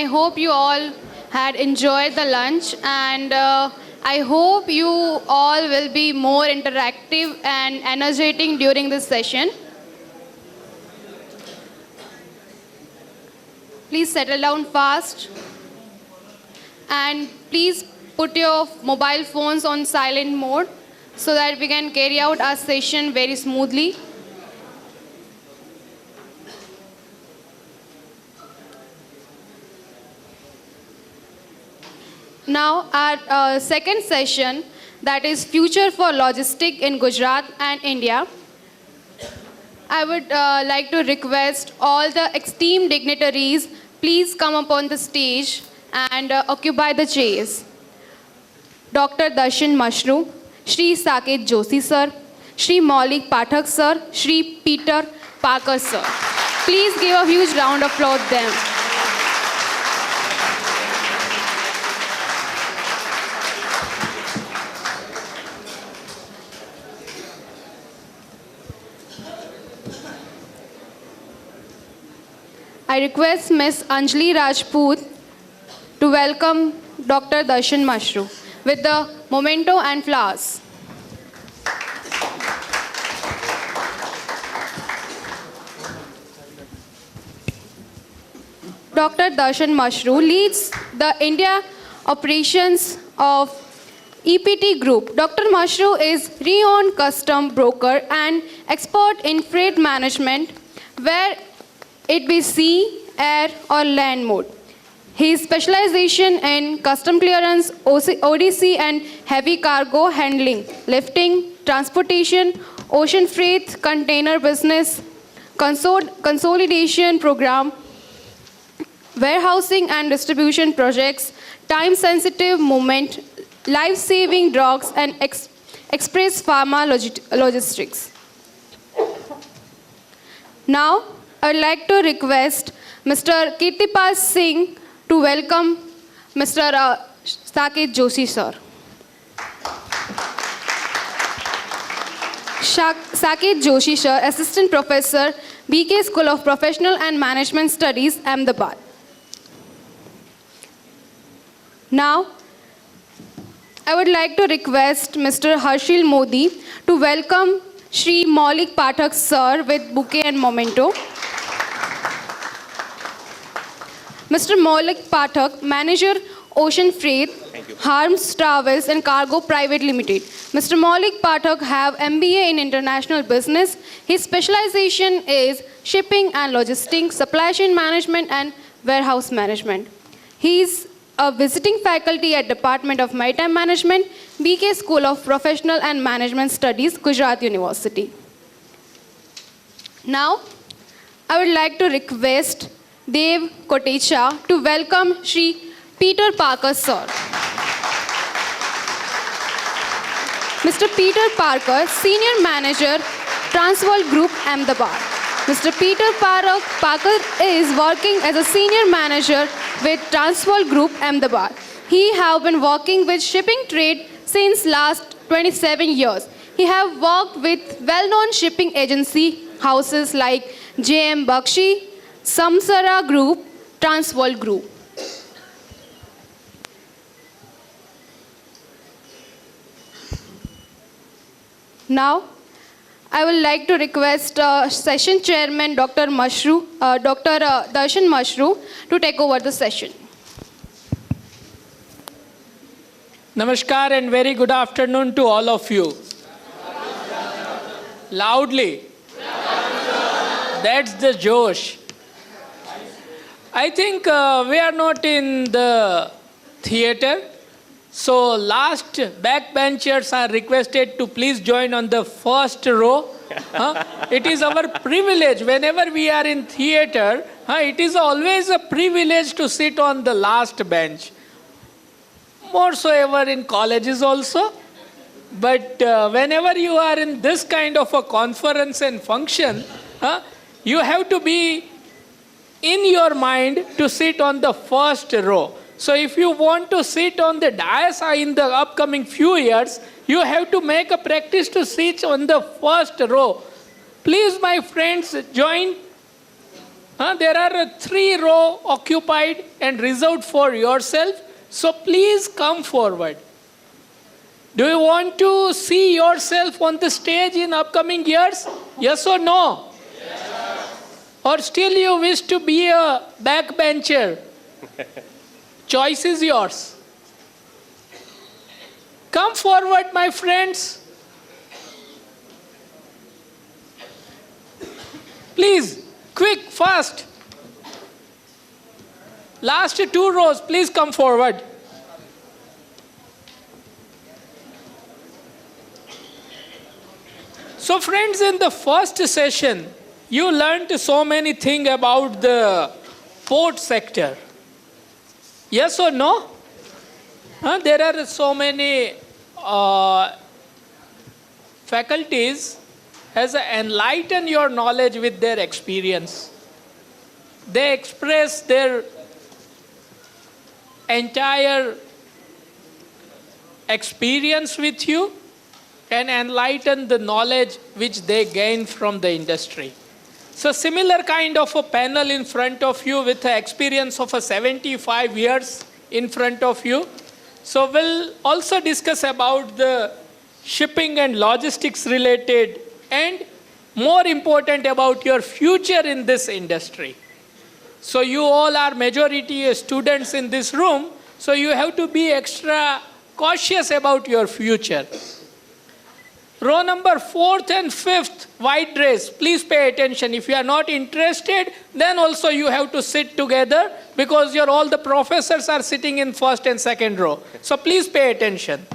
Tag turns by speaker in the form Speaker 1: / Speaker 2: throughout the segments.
Speaker 1: hope you all had enjoyed the lunch, and I hope you all will be more interactive and energetic during this session. Please settle down fast, and please put your mobile phones on silent mode so that we can carry out our session very smoothly. Now, our second session, that is Future for Logistics in Gujarat and India. I would like to request all the esteemed dignitaries, please come upon the stage and occupy the chairs. Dr. Darshan Mashru, Shri Saket Joshi sir, Shri Maulik Pathak sir, Shri Peter Parker sir. Please give a huge round of applause to them. I request Ms. Anjali Rajput to welcome Dr. Darshan Mashru with the memento and flowers. Dr. Darshan Mashru leads the India operations of EPT Group. Dr. Mashru is renowned custom broker and expert in freight management, where it be sea, air or land mode. His specialization in custom clearance, ODC and heavy cargo handling, lifting, transportation, ocean freight, container business, consolidation program, warehousing and distribution projects, time-sensitive movement, life-saving drugs and express pharma logistics. Now, I would like to request Mr. Kirtipal Singh to welcome Mr. Saket Joshi sir. Saket Joshi sir, Assistant Professor, BK School of Professional and Management Studies, Ahmedabad. Now, I would like to request Mr. Harshil Modi to welcome Shri Maulik Pathak sir with bouquet and memento. Mr. Maulik Pathak, Manager, Ocean Freight, Harms Travels and Cargo Private Limited. Mr. Maulik Pathak have MBA in International Business. His specialization is shipping and logistics, supply chain management and warehouse management. He is a visiting faculty at Department of Maritime Management, BK School of Professional and Management Studies, Gujarat University. Now, I would like to request Dev Kotecha to welcome Shri Peter Parker sir. Mr. Peter Parker, Senior Manager, Transworld Group, Ahmedabad. Mr. Peter Parker is working as a Senior Manager with Transworld Group, Ahmedabad. He have been working with shipping trade since last 27 years. He have worked with well-known shipping agency houses like J.M. Bakshi, Samsara Group, Transworld Group. Now, I would like to request Session Chairman Dr. Darshan Mashru to take over the session.
Speaker 2: Namaskar and very good afternoon to all of you. Loudly. That's the Josh. I think we are not in the theater. So last backbenchers are requested to please join on the first row. It is our privilege whenever we are in theater. It is always a privilege to sit on the last bench. More so ever in colleges also. But whenever you are in this kind of a conference and function, you have to be in your mind to sit on the first row. So if you want to sit on the dais in the upcoming few years, you have to make a practice to sit on the first row. Please, my friends, join There are 3 rows occupied and reserved for yourself. So please come forward. Do you want to see yourself on the stage in upcoming years? Yes or no? Yes. Or still you wish to be a backbencher? Choice is yours. Come forward, my friends. Please, quick, fast. Last 2 rows, please come forward. So friends, in the first session, you learned so many things about the port sector. Yes or no? There are so many faculties has enlightened your knowledge with their experience. They express their entire experience with you and enlighten the knowledge which they gain from the industry. So similar kind of a panel in front of you with the experience of a 75 years in front of you. So we'll also discuss about the shipping and logistics related and more important about your future in this industry. So you all are majority students in this room, so you have to be extra cautious about your future. Row number 4th and 5th, white dress, please pay attention. If you are not interested, then also you have to sit together because all the professors are sitting in 1st and 2nd row. So please pay attention.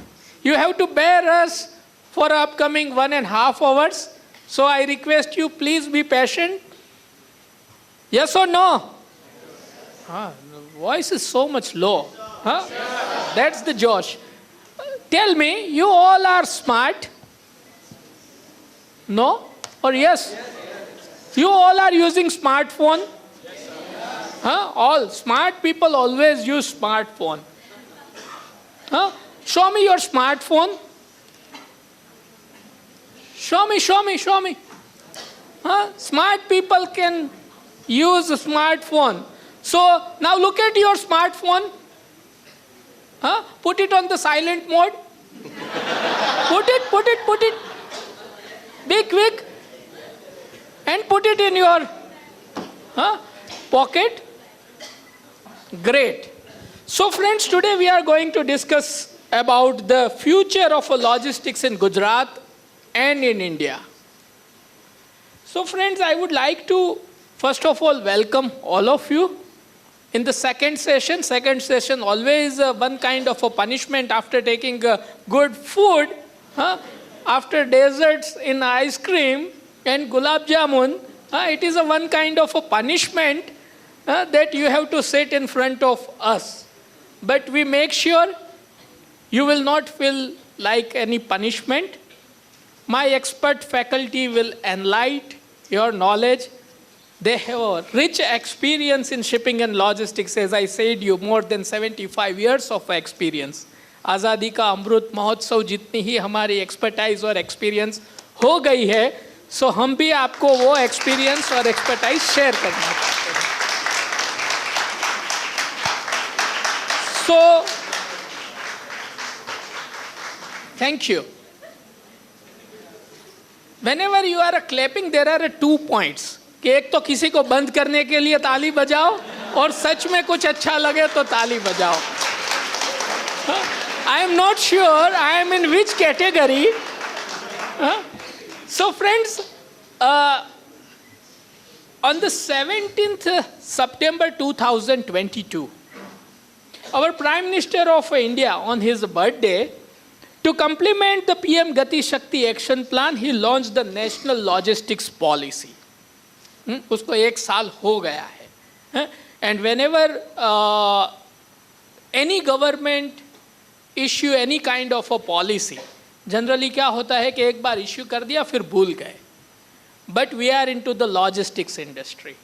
Speaker 2: You have to bear us for upcoming 1.5 hours. So I request you, please be patient. Yes or no? The voice is so much low. That's the Josh. Tell me, you all are smart? No? Or yes? You all are using smartphone? All smart people always use smartphone. Show me your smartphone. Show me. Smart people can use a smartphone. So now look at your smartphone. Put it on the silent mode. Put it. Be quick. And put it in your pocket. Great. So friends, today we are going to discuss about the future of logistics in Gujarat and in India. So friends, I would like to first of all welcome all of you. In the second session always one kind of a punishment after taking good food, after desserts in ice cream and gulab jamun, it is one kind of a punishment that you have to sit in front of us. But we make sure you will not feel like any punishment. My expert faculty will enlighten your knowledge. They have a rich experience in shipping and logistics. As I said, you more than 75 years of experience. आज़ादी का अमृत महोत्सव जितनी ही हमारी expertise और experience हो गई है, सो हम भी आपको वो एक्सपीरियंस और एक्सपर्टाइज शेयर करना चाहते हैं. So, thank you. Whenever you are clapping, there are 2 points. कि एक तो किसी को बंद करने के लिए ताली बजाओ और सच में कुछ अच्छा लगे तो ताली बजाओ. I am not sure I am in which category. So friends, on the 17th September 2022, our Prime Minister of India on his birthday, to complement the PM Gati Shakti Action Plan, he launched the National Logistics Policy. उसको 1 साल हो गया है. And whenever any government issue any kind of a policy, generally क्या होता है कि एक बार issue कर दिया फिर भूल गए. But we are into the logistics industry.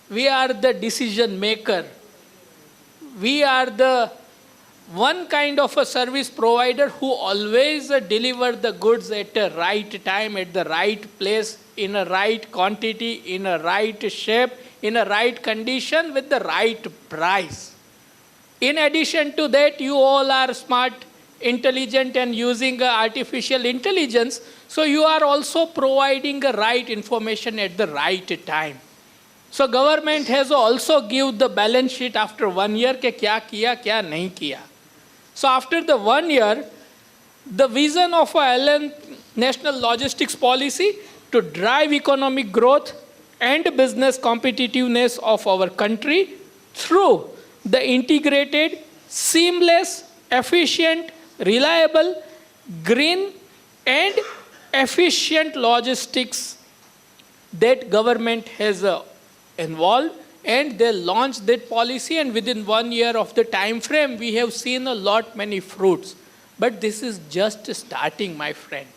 Speaker 2: We are the decision maker. We are the one kind of a service provider who always deliver the goods at the right time, at the right place, in a right quantity, in a right shape, in a right condition with the right price. In addition to that, you all are smart, intelligent, and using artificial intelligence, so you are also providing the right information at the right time. So government has also give the balance sheet after 1 year ke kya kiya, kya nahi kiya. So after the 1 year, the vision of a LN National Logistics Policy to drive economic growth and business competitiveness of our country through the integrated, seamless, efficient, reliable, green, and efficient logistics that government has involved, and they launched that policy, and within 1 year of the time frame we have seen a lot many fruits. But this is just starting, my friend.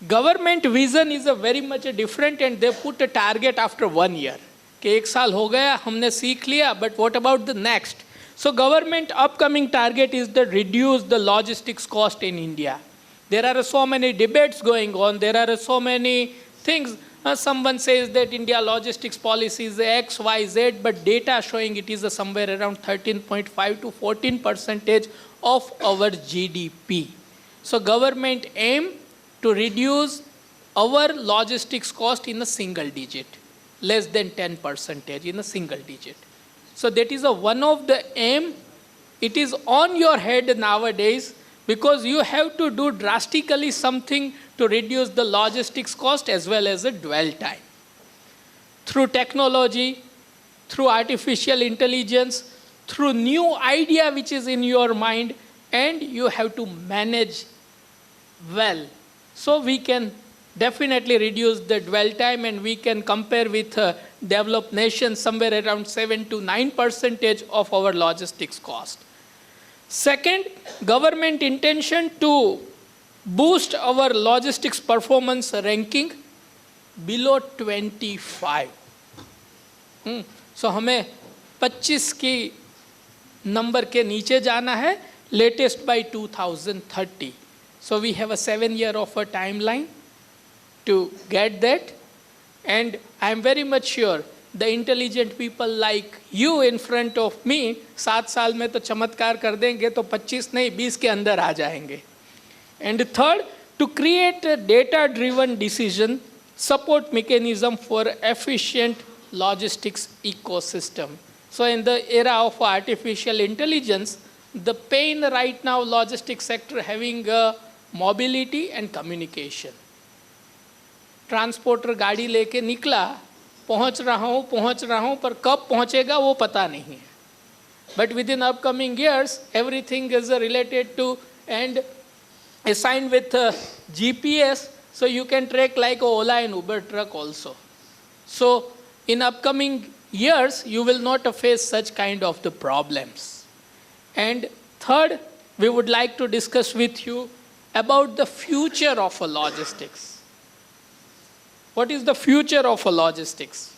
Speaker 2: Government vision is a very much different, and they put a target after 1 year. कि 1 साल हो गया, हमने सीख लिया, but what about the next? So government upcoming target is to reduce the logistics cost in India. There are so many debates going on. There are so many things. Someone says that India logistics policy is X, Y, Z, but data showing it is somewhere around 13.5 to 14% of our GDP. So government aim to reduce our logistics cost in a single digit, less than 10% in a single digit. So that is one of the aim. It is on your head nowadays, because you have to do drastically something to reduce the logistics cost as well as the dwell time. Through technology, through artificial intelligence, through new idea which is in your mind, and you have to manage well. So we can definitely reduce the dwell time, and we can compare with developed nations somewhere around 7 to 9% of our logistics cost. Second, government intention to boost our logistics performance ranking below 25. So हमें 25 की number के नीचे जाना है, latest by 2030. So we have a 7 year of a timeline to get that, and I am very much sure the intelligent people like you in front of me 7 साल में तो चमत्कार कर देंगे, तो 25 नहीं 20 के अंदर आ जाएंगे. And third, to create a data-driven decision support mechanism for efficient logistics ecosystem. So in the era of artificial intelligence, the pain right now logistics sector having mobility and communication. Transporter गाड़ी लेके निकला, पहुंच रहा हूं, पर कब पहुंचेगा वो पता नहीं है. But within upcoming years, everything is related to and assigned with GPS, so you can track like Ola and Uber truck also. So in upcoming years, you will not face such kind of the problems. And third, we would like to discuss with you about the future of logistics. What is the future of logistics?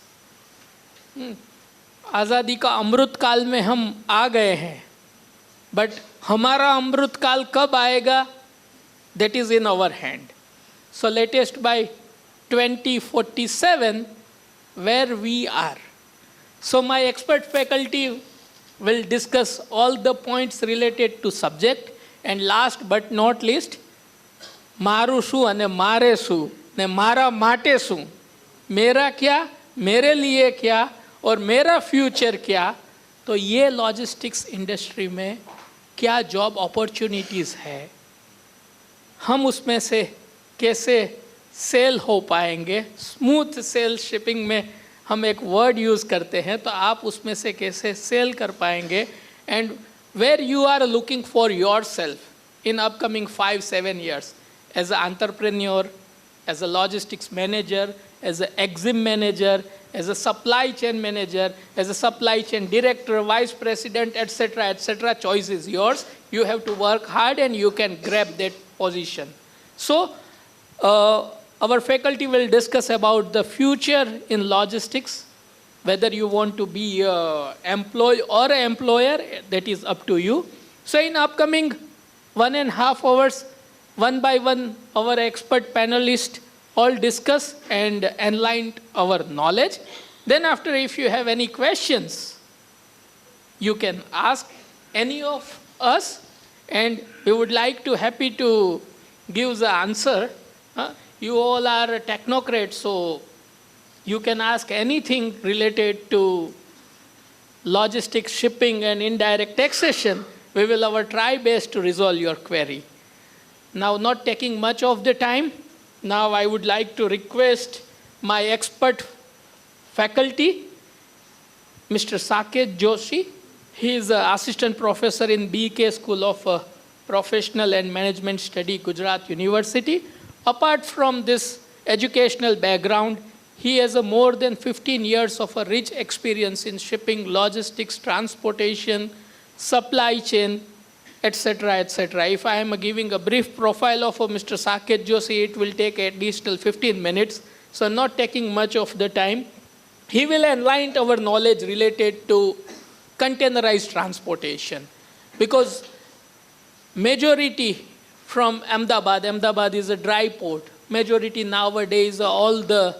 Speaker 2: आज़ादी का अमृत काल में हम आ गए हैं, but हमारा अमृत काल कब आएगा? That is in our hand. So latest by 2047, where we are. So my expert faculty will discuss all the points related to subject, and last but not least, મારું શું અને મારે શું ને મારા માટે શું, मेरा क्या, मेरे लिए क्या और मेरा फ्यूचर क्या, तो ये लॉजिस्टिक्स इंडस्ट्री में क्या जॉब अपॉर्चुनिटीज़ है, हम उसमें से कैसे सेल हो पाएंगे. स्मूथ सेल शिपिंग में हम एक वर्ड यूज़ करते हैं, तो आप उसमें से कैसे सेल कर पाएंगे. And where you are looking for yourself in upcoming 5-7 years as an entrepreneur, as a logistics manager, as an exim manager, as a supply chain manager, as a supply chain director, vice president, etc., etc. Choice is yours. You have to work hard and you can grab that position. So our faculty will discuss about the future in logistics, whether you want to be an employee or an employer, that is up to you. So in upcoming 1.5 hours, one by one, our expert panelists all discuss and enlighten our knowledge. Then after, if you have any questions, you can ask any of us, and we would like to happy to give the answer. You all are technocrats, so you can ask anything related to logistics, shipping, and indirect taxation. We will try best to resolve your query. Now, not taking much of the time, now I would like to request my expert faculty, Mr. Saket Joshi. He is an assistant professor in BK School of Professional and Management Study, Gujarat University. Apart from this educational background, he has more than 15 years of a rich experience in shipping, logistics, transportation, supply chain, etc., etc. If I am giving a brief profile of Mr. Saket Joshi, it will take at least 15 minutes, so not taking much of the time. He will enlighten our knowledge related to containerized transportation, because majority from Ahmedabad is a dry port. Majority nowadays, all the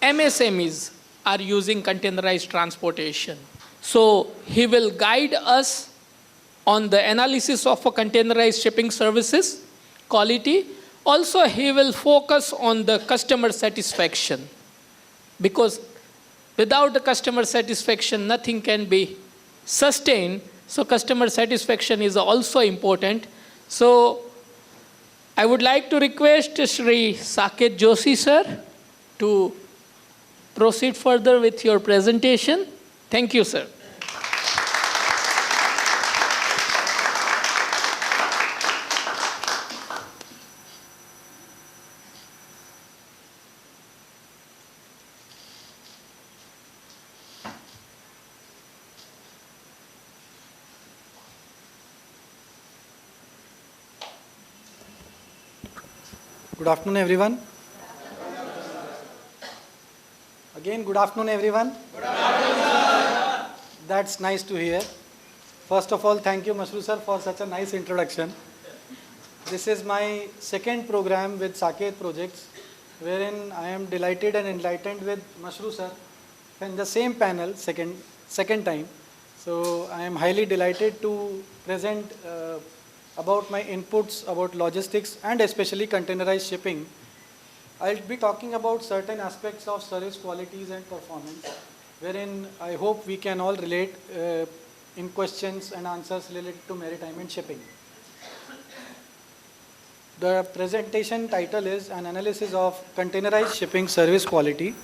Speaker 2: MSMEs are using containerized transportation. So he will guide us on the analysis of containerized shipping services, quality. Also, he will focus on the customer satisfaction, because without the customer satisfaction, nothing can be sustained. So customer satisfaction is also important. So I would like to request Shri Saket Joshi sir to proceed further with your presentation. Thank you, sir.
Speaker 3: Good afternoon, everyone. Again, good afternoon, everyone. Good afternoon. That's nice to hear. First of all, thank you, Mashru sir, for such a nice introduction. This is my second program with Saket Projects, wherein I am delighted and enlightened with Mashru sir in the same panel, second time. So I am highly delighted to present about my inputs about logistics and especially containerized shipping. I'll be talking about certain aspects of service qualities and performance, wherein I hope we can all relate in questions and answers related to maritime and shipping. The presentation title is an analysis of containerized shipping service quality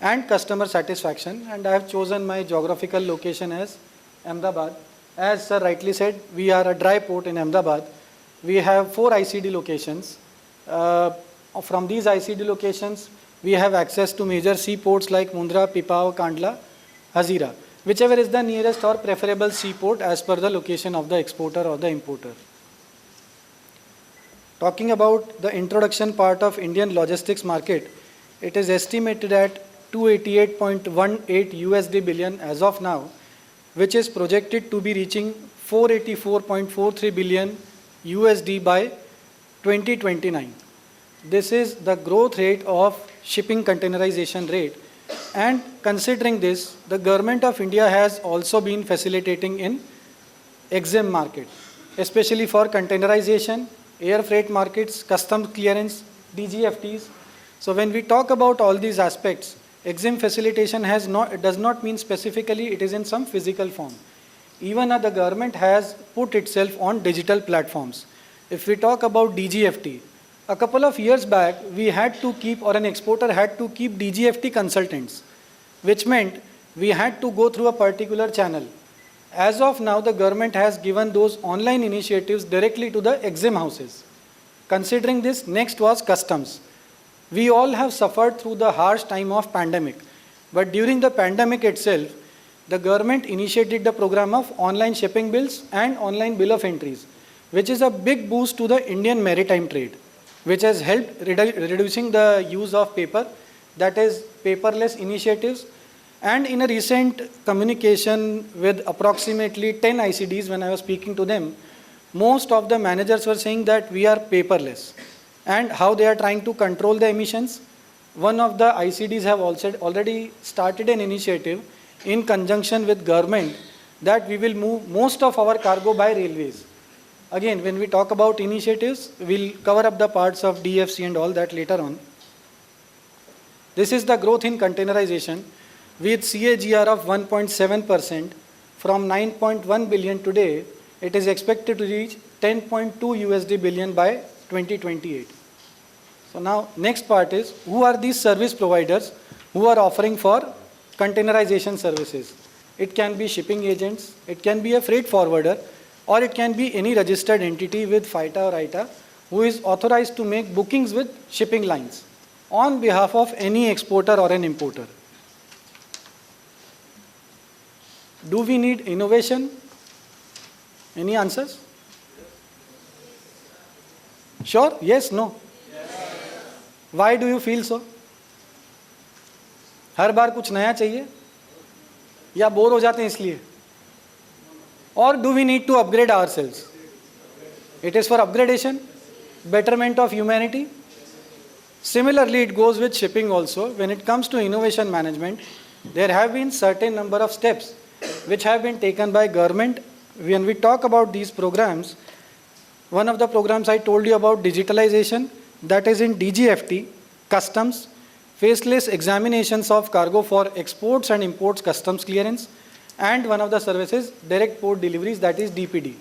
Speaker 3: and customer satisfaction, and I have chosen my geographical location as Ahmedabad. As sir rightly said, we are a dry port in Ahmedabad. We have 4 ICD locations. From these ICD locations, we have access to major seaports like Mundra, Pipavav, Kandla, Hazira, whichever is the nearest or preferable seaport as per the location of the exporter or the importer. Talking about the introduction part of Indian logistics market, it is estimated at $288.18 USD billion as of now, which is projected to be reaching 484.43 billion USD by 2029. This is the growth rate of shipping containerization rate, and considering this, the government of India has also been facilitating in EXIM market, especially for containerization, air freight markets, customs clearance, DGFTs. So when we talk about all these aspects, EXIM facilitation does not mean specifically it is in some physical form. Even the government has put itself on digital platforms. If we talk about DGFT, a couple of years back, we had to keep, or an exporter had to keep DGFT consultants, which meant we had to go through a particular channel. As of now, the government has given those online initiatives directly to the EXIM houses. Considering this, next was customs. We all have suffered through the harsh time of pandemic. But during the pandemic itself, the government initiated the program of online shipping bills and online bill of entries, which is a big boost to the Indian maritime trade, which has helped reducing the use of paper, that is paperless initiatives. And in a recent communication with approximately 10 ICDs, when I was speaking to them, most of the managers were saying that we are paperless, and how they are trying to control the emissions, one of the ICDs have also already started an initiative in conjunction with government that we will move most of our cargo by railways. Again, when we talk about initiatives, we'll cover up the parts of DFC and all that later on. This is the growth in containerization with CAGR of 1.7% from 9.1 billion today. It is expected to reach 10.2 USD billion by 2028. So now next part is, who are these service providers who are offering for containerization services? It can be shipping agents, it can be a freight forwarder, or it can be any registered entity with FITA or ITA who is authorized to make bookings with shipping lines on behalf of any exporter or an importer. Do we need innovation? Any answers? Sure? Yes? No? Why do you feel so? हर बार कुछ नया चाहिए या bore हो जाते हैं इसलिए? Or do we need to upgrade ourselves? It is for upgradation, betterment of humanity. Similarly, it goes with shipping also. When it comes to innovation management, there have been certain number of steps which have been taken by government. When we talk about these programs, one of the programs I told you about, digitalization, that is in DGFT, customs, faceless examinations of cargo for exports and imports customs clearance, and one of the services, direct port deliveries, that is DPD.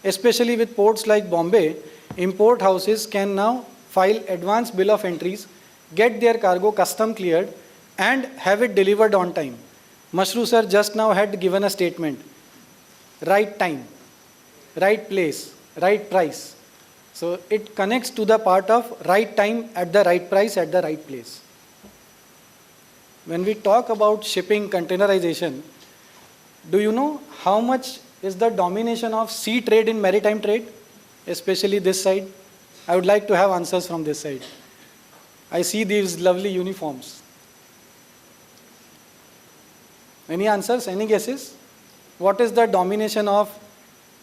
Speaker 3: Especially with ports like Bombay, import houses can now file advance bill of entries, get their cargo custom cleared, and have it delivered on time. Mashru sir just now had given a statement. Right time, right place, right price. So it connects to the part of right time at the right price at the right place. When we talk about shipping containerization, do you know how much is the domination of sea trade in maritime trade, especially this side? I would like to have answers from this side. I see these lovely uniforms. Any answers? Any guesses? What is the domination of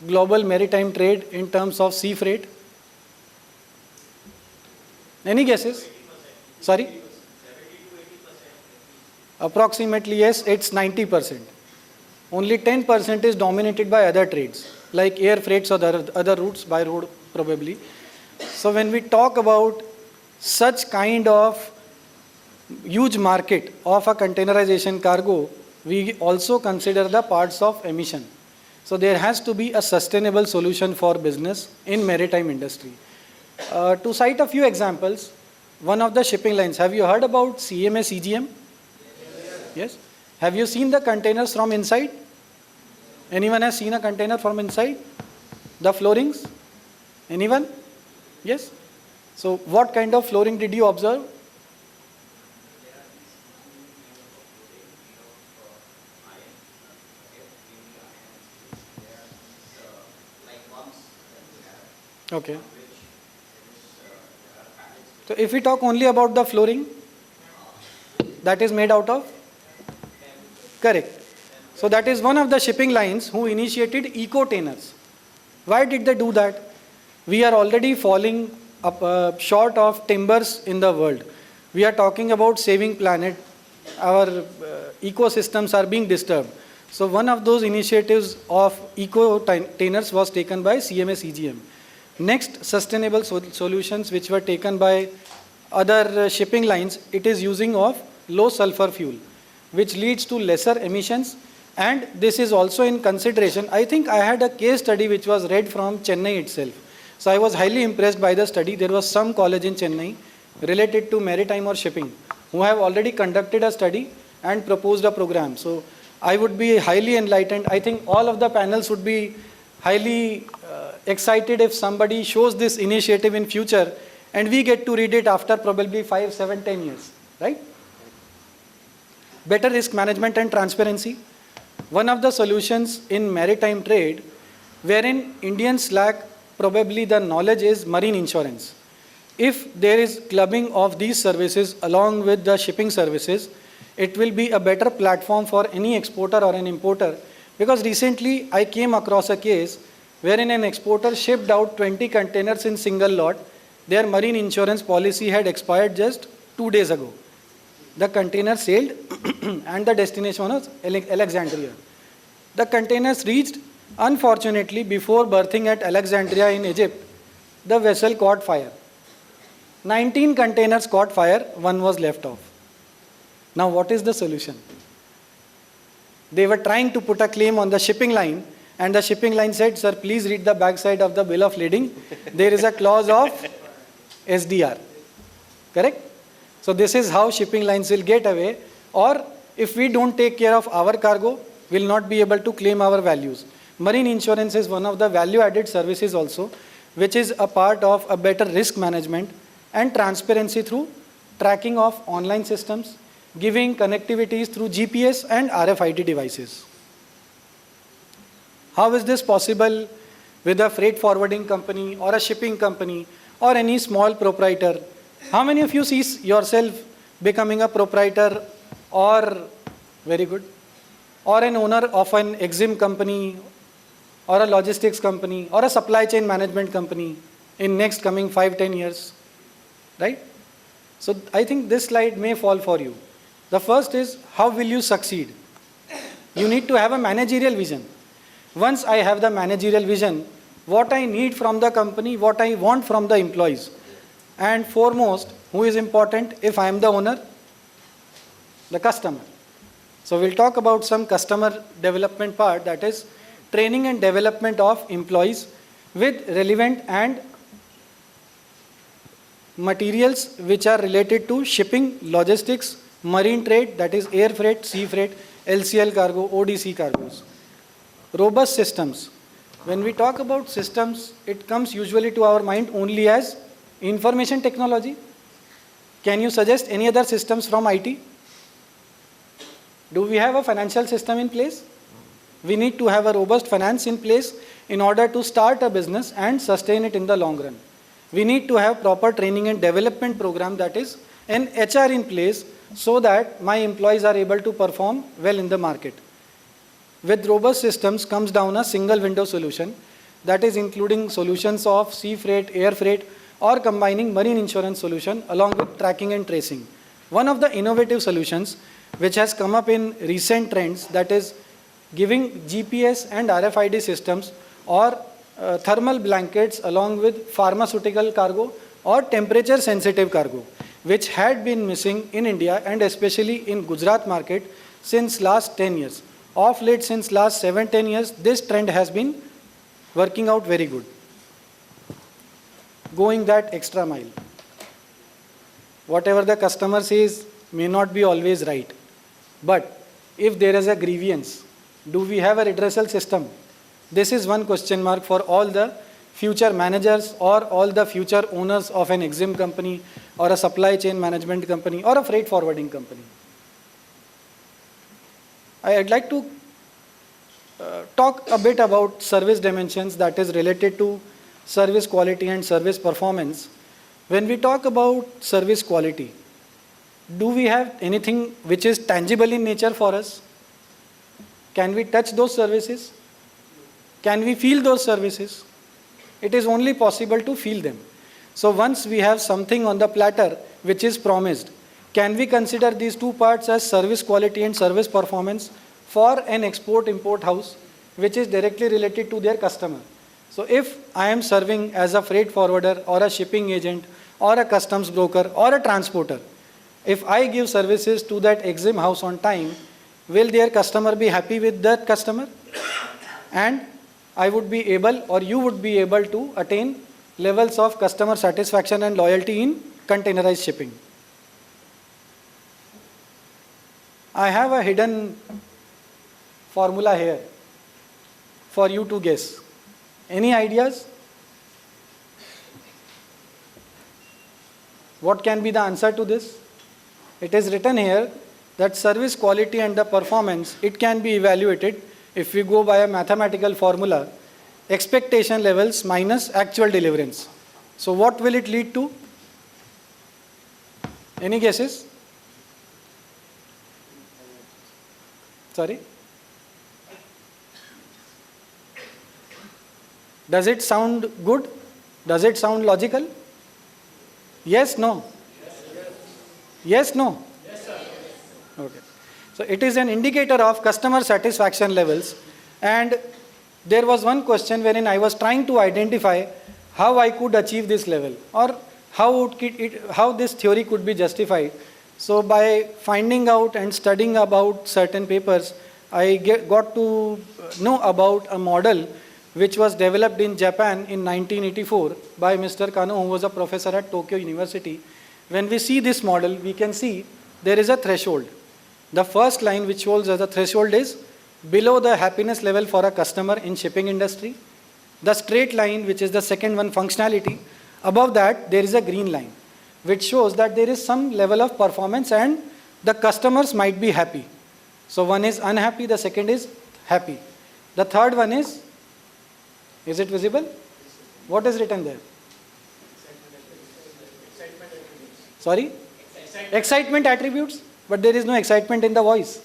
Speaker 3: global maritime trade in terms of sea freight? Any guesses? Sorry? Approximately, yes, it's 90%. Only 10% is dominated by other trades, like air freights or other routes by road probably. So when we talk about such kind of huge market of a containerization cargo, we also consider the parts of emission. So there has to be a sustainable solution for business in maritime industry. To cite a few examples, one of the shipping lines, have you heard about CMA CGM? Yes. Have you seen the containers from inside? Anyone has seen a container from inside? The floorings? Anyone? Yes? So what kind of flooring did you observe? Okay. So if we talk only about the flooring, that is made out of? Correct. So that is one of the shipping lines who initiated eco-tainers. Why did they do that? We are already falling up, short of timbers in the world. We are talking about saving planet. Our ecosystems are being disturbed. So one of those initiatives of eco-tainers was taken by CMA CGM. Next, sustainable solutions which were taken by other shipping lines, it is using of low sulfur fuel, which leads to lesser emissions. And this is also in consideration. I think I had a case study which was read from Chennai itself. So I was highly impressed by the study. There was some college in Chennai related to maritime or shipping who have already conducted a study and proposed a program. So I would be highly enlightened. I think all of the panels would be highly excited if somebody shows this initiative in future and we get to read it after probably 5, 7, 10 years, right? Better risk management and transparency. One of the solutions in maritime trade wherein Indians lack probably the knowledge is marine insurance. If there is clubbing of these services along with the shipping services, it will be a better platform for any exporter or an importer. Because recently I came across a case wherein an exporter shipped out 20 containers in single lot. Their marine insurance policy had expired just 2 days ago. the container sailed and the destination was Alexandria. The containers reached, unfortunately, before berthing at Alexandria in Egypt, the vessel caught fire. 19 containers caught fire, one was left off. Now what is the solution? They were trying to put a claim on the shipping line, and the shipping line said, sir, please read the backside of the bill of lading. There is a clause of SDR. Correct? So this is how shipping lines will get away, or if we don't take care of our cargo, we'll not be able to claim our values. Marine insurance is one of the value-added services also, which is a part of a better risk management and transparency through tracking of online systems, giving connectivities through GPS and RFID devices. How is this possible with a freight forwarding company or a shipping company or any small proprietor? How many of you see yourself becoming a proprietor or, very good, or an owner of an EXIM company or a logistics company or a supply chain management company in next coming 5-10 years, right? So I think this slide may fall for you. The first is, how will you succeed? You need to have a managerial vision. Once I have the managerial vision, what I need from the company, what I want from the employees. And foremost, who is important if I am the owner? The customer. So we'll talk about some customer development part, that is training and development of employees with relevant and materials which are related to shipping, logistics, marine trade, that is air freight, sea freight, LCL cargo, ODC cargoes. Robust systems. When we talk about systems, it comes usually to our mind only as information technology. Can you suggest any other systems from IT? Do we have a financial system in place? We need to have a robust finance in place in order to start a business and sustain it in the long run. We need to have proper training and development program, that is an HR in place, so that my employees are able to perform well in the market. With robust systems comes down a single window solution, that is including solutions of sea freight, air freight, or combining marine insurance solution along with tracking and tracing. One of the innovative solutions which has come up in recent trends, that is giving GPS and RFID systems or thermal blankets along with pharmaceutical cargo or temperature sensitive cargo, which had been missing in India and especially in Gujarat market since last 10 years. Of late, since last 7-10 years, this trend has been working out very good. Going that extra mile. Whatever the customer says may not be always right. But if there is a grievance, do we have a redressal system? This is one question mark for all the future managers or all the future owners of an EXIM company or a supply chain management company or a freight forwarding company. I'd like to talk a bit about service dimensions, that is related to service quality and service performance. When we talk about service quality, do we have anything which is tangible in nature for us? Can we touch those services? Can we feel those services? It is only possible to feel them. So once we have something on the platter which is promised, can we consider these two parts as service quality and service performance for an export-import house which is directly related to their customer? So if I am serving as a freight forwarder or a shipping agent or a customs broker or a transporter, if I give services to that EXIM house on time, will their customer be happy with that customer? And I would be able, or you would be able to attain levels of customer satisfaction and loyalty in containerized shipping. I have a hidden formula here for you to guess. Any ideas? What can be the answer to this? It is written here that service quality and the performance, it can be evaluated if we go by a mathematical formula, expectation levels minus actual deliverance. So what will it lead to? Any guesses? Sorry? Does it sound good? Does it sound logical? Yes, no? Yes, no? Yes, sir. Okay. So it is an indicator of customer satisfaction levels. And there was one question wherein I was trying to identify how I could achieve this level, or how this theory could be justified. So by finding out and studying about certain papers, I got to know about a model which was developed in Japan in 1984 by Mr. Kano, who was a professor at Tokyo University. When we see this model, we can see there is a threshold. The first line which shows as a threshold is below the happiness level for a customer in shipping industry. The straight line, which is the second one, functionality, above that there is a green line, which shows that there is some level of performance and the customers might be happy. So one is unhappy, the second is happy. The third one is it visible? What is written there? Sorry? Excitement attributes, but there is no excitement in the voice.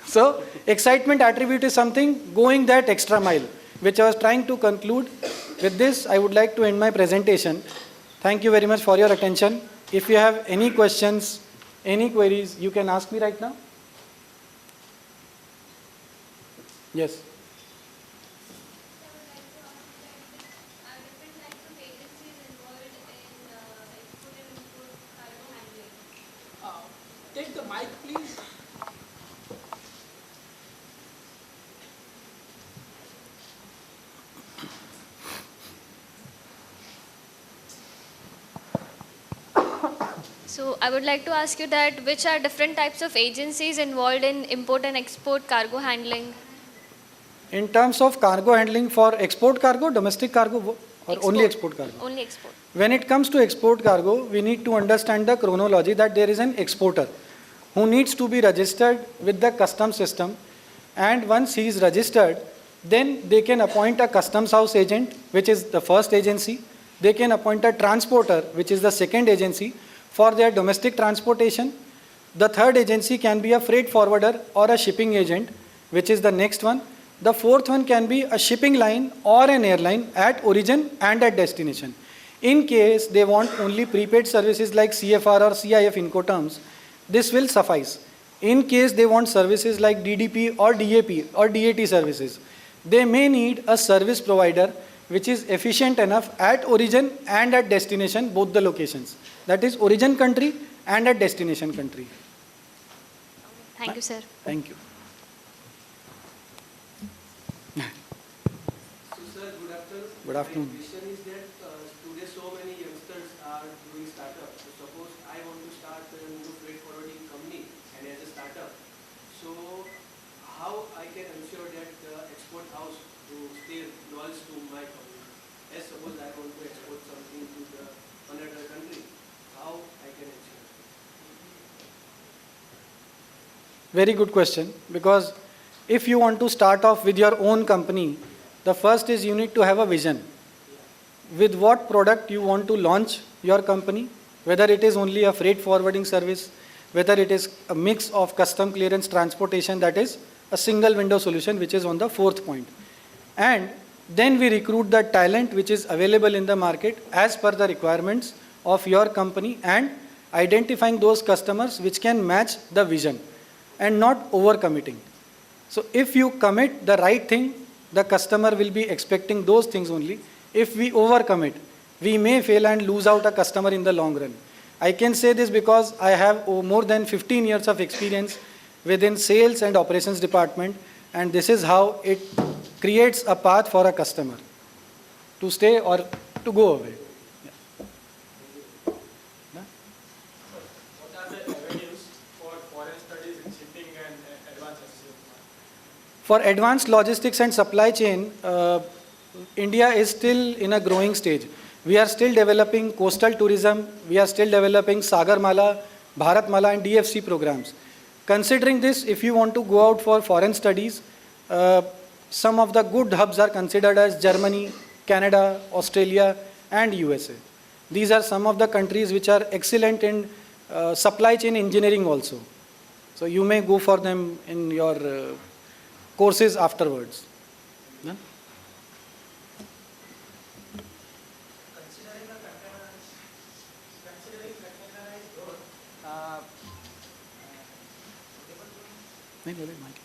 Speaker 3: So excitement attribute is something going that extra mile, which I was trying to conclude. With this, I would like to end my presentation. Thank you very much for your attention. If you have any questions, any queries, you can ask me right now. Yes.
Speaker 2: Take the mic, please.
Speaker 4: So I would like to ask you that which are different types of agencies involved in import and export cargo handling?
Speaker 3: In terms of cargo handling for export cargo, domestic cargo, or only export cargo?
Speaker 4: Only export.
Speaker 3: When it comes to export cargo, we need to understand the chronology that there is an exporter who needs to be registered with the customs system, and once he is registered, then they can appoint a customs house agent, which is the first agency. They can appoint a transporter, which is the second agency, for their domestic transportation. The third agency can be a freight forwarder or a shipping agent, which is the next one. The fourth one can be a shipping line or an airline at origin and at destination. In case they want only prepaid services like CFR or CIF Incoterms, this will suffice. In case they want services like DDP or DAP or DAT services, they may need a service provider which is efficient enough at origin and at destination, both the locations. That is origin country and at destination country.
Speaker 4: Thank you, sir.
Speaker 3: Thank you.
Speaker 5: So, sir, good afternoon.
Speaker 3: Good afternoon.
Speaker 5: My question is that today so many youngsters are doing startups. So, suppose I want to start a new freight forwarding company and as a startup. So, how I can ensure that the export house to stay loyal to my company? As suppose I want to export something to the another country, how I can ensure?
Speaker 3: Very good question, because if you want to start off with your own company, the first is you need to have a vision. With what product you want to launch your company, whether it is only a freight forwarding service, whether it is a mix of custom clearance transportation, that is a single window solution, which is on the fourth point. And then we recruit the talent which is available in the market as per the requirements of your company, and identifying those customers which can match the vision and not overcommitting. So if you commit the right thing, the customer will be expecting those things only. If we overcommit, we may fail and lose out a customer in the long run. I can say this because I have more than 15 years of experience within sales and operations department, and this is how it creates a path for a customer to stay or to go away.
Speaker 6: What are the avenues for foreign studies in shipping and advanced associate?
Speaker 3: For advanced logistics and supply chain, India is still in a growing stage. We are still developing coastal tourism, we are still developing Sagarmala, Bharatmala and DFC programs. Considering this, if you want to go out for foreign studies, some of the good hubs are considered as Germany, Canada, Australia and USA. These are some of the countries which are excellent in supply chain engineering also. So you may go for them in your courses afterwards. Yeah?
Speaker 6: Considering containerized growth,
Speaker 3: नहीं बोले mic.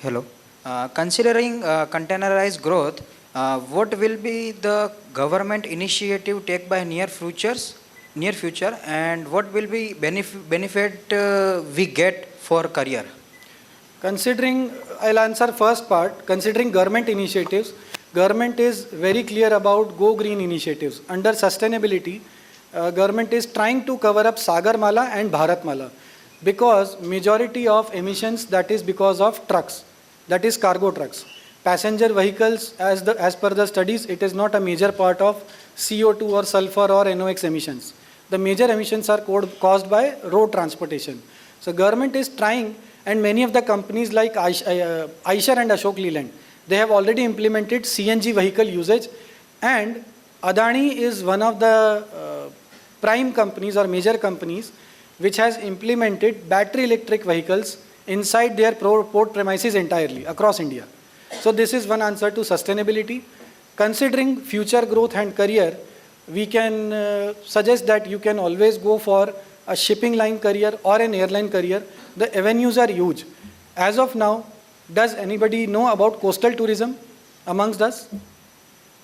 Speaker 7: Hello. Considering containerized growth, what will be the government initiative take by near future, and what will be benefit we get for career?
Speaker 3: Considering, I'll answer first part. Considering government initiatives, government is very clear about Go Green initiatives. Under sustainability, government is trying to cover up Sagarmala and Bharatmala because majority of emissions that is because of trucks, that is cargo trucks. Passenger vehicles, as per the studies, it is not a major part of CO2 or sulfur or NOx emissions. The major emissions are caused by road transportation. So government is trying, and many of the companies like Eicher and Ashok Leyland, they have already implemented CNG vehicle usage, and Adani is one of the prime companies or major companies which has implemented battery electric vehicles inside their port premises entirely across India. So this is one answer to sustainability. Considering future growth and career, we can suggest that you can always go for a shipping line career or an airline career. The avenues are huge. As of now, does anybody know about coastal tourism amongst us?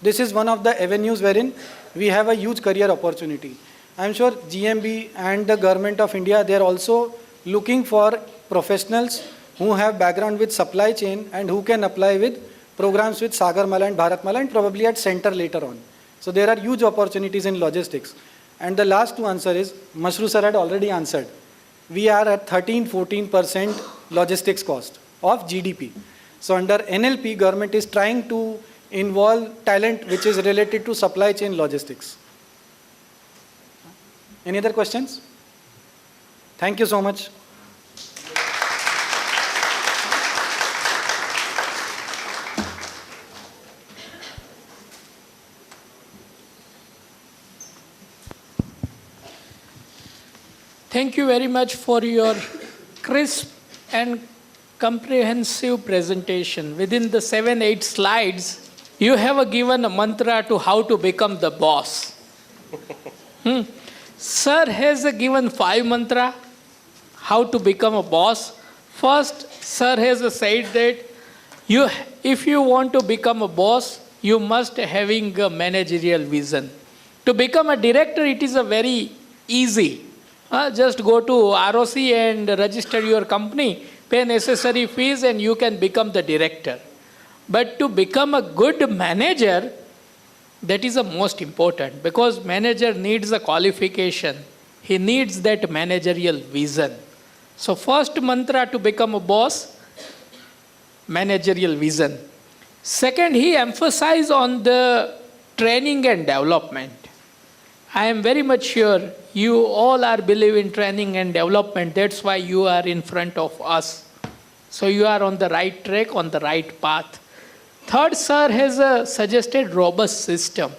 Speaker 3: This is one of the avenues wherein we have a huge career opportunity. I am sure GMB and the government of India, they are also looking for professionals who have background with supply chain and who can apply with programs with Sagarmala and Bharatmala and probably at center later on. So there are huge opportunities in logistics. And the last to answer is, Mashru sir had already answered. We are at 13-14% logistics cost of GDP. So under NLP, government is trying to involve talent which is related to supply chain logistics. Any other questions? Thank you so much.
Speaker 2: Thank you very much for your crisp and comprehensive presentation. Within the 7-8 slides, you have given a mantra to how to become the boss. Sir has given 5 mantra how to become a boss. First, sir has said that if you want to become a boss, you must having a managerial vision. To become a director, it is a very easy. Just go to ROC and register your company, pay necessary fees, and you can become the director. But to become a good manager, that is the most important, because manager needs a qualification. He needs that managerial vision. So first mantra to become a boss, managerial vision. Second, he emphasized on the training and development. I am very much sure you all are believe in training and development. That's why you are in front of us. So you are on the right track, on the right path. Third, sir has suggested robust system.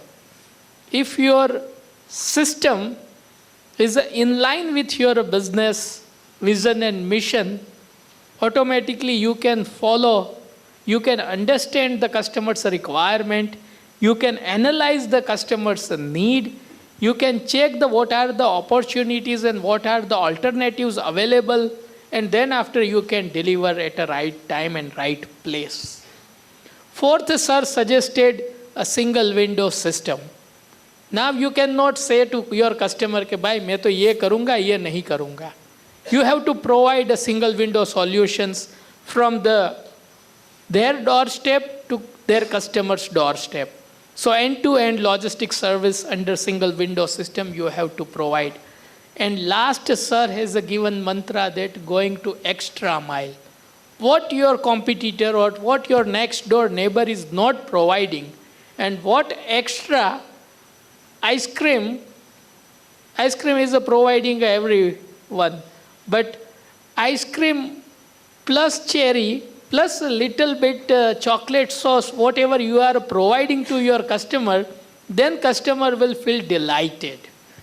Speaker 2: If your system is in line with your business vision and mission, automatically you can follow, you can understand the customer's requirement, you can analyze the customer's need, you can check what are the opportunities and what are the alternatives available, and then after you can deliver at a right time and right place. Fourth, sir suggested a single window system. Now you cannot say to your customer कि भाई मैं तो ये करूँगा ये नहीं करूँगा. You have to provide a single window solutions from their doorstep to their customer's doorstep. So end-to-end logistics service under single window system you have to provide. And last, sir has given mantra that going to extra mile. What your competitor or what your next door neighbor is not providing, and what extra ice cream is providing everyone. But ice cream plus cherry plus a little bit chocolate sauce, whatever you are providing to your customer, then customer will feel delighted.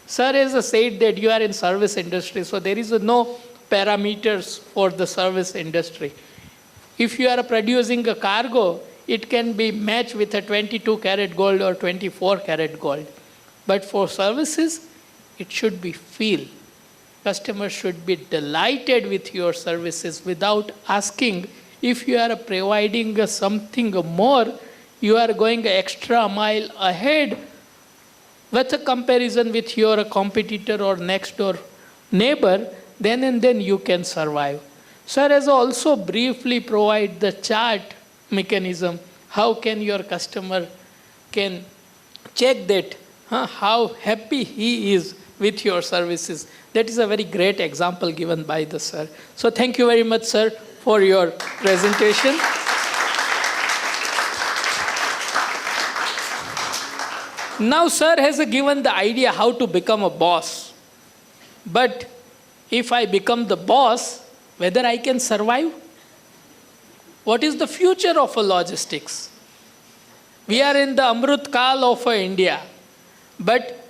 Speaker 2: Sir has said that you are in service industry, so there is no parameters for the service industry. If you are producing a cargo, it can be matched with a 22 karat gold or 24 karat gold. But for services, it should be feel. Customers should be delighted with your services without asking if you are providing something more, you are going extra mile ahead with a comparison with your competitor or next door neighbor, then and then you can survive. Sir has also briefly provide the chart mechanism. How can your customer can check that how happy he is with your services. That is a very great example given by the sir. So thank you very much, sir, for your presentation. Now, sir has given the idea how to become a boss. But if I become the boss, whether I can survive? What is the future of a logistics? We are in the Amrut Kal of India. But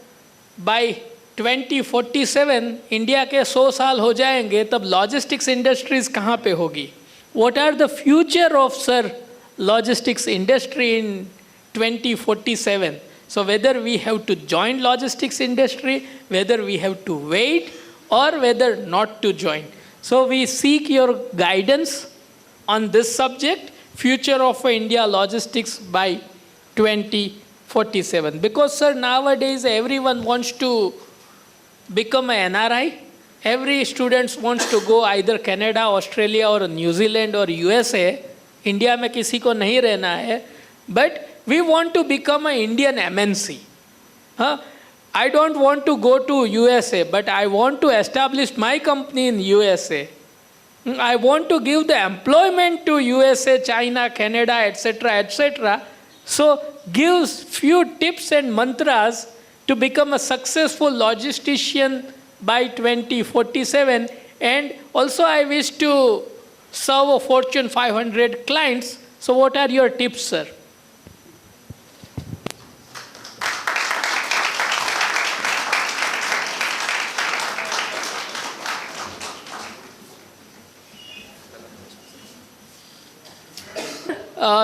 Speaker 2: by 2047, India के 100 साल हो जाएंगे, तब logistics industries कहाँ पे होगी? What are the future of, sir, logistics industry in 2047? So whether we have to join logistics industry, whether we have to wait, or whether not to join. So we seek your guidance on this subject, future of India logistics by 2047. Because, sir, nowadays everyone wants to become an NRI. Every student wants to go either Canada, Australia, or New Zealand, or USA. India में किसी को नहीं रहना है. But we want to become an Indian MNC. I don't want to go to USA, but I want to establish my company in USA. I want to give the employment to USA, China, Canada, etc., etc. So gives few tips and mantras to become a successful logistician by 2047. And also I wish to serve a Fortune 500 clients. So what are your tips, sir?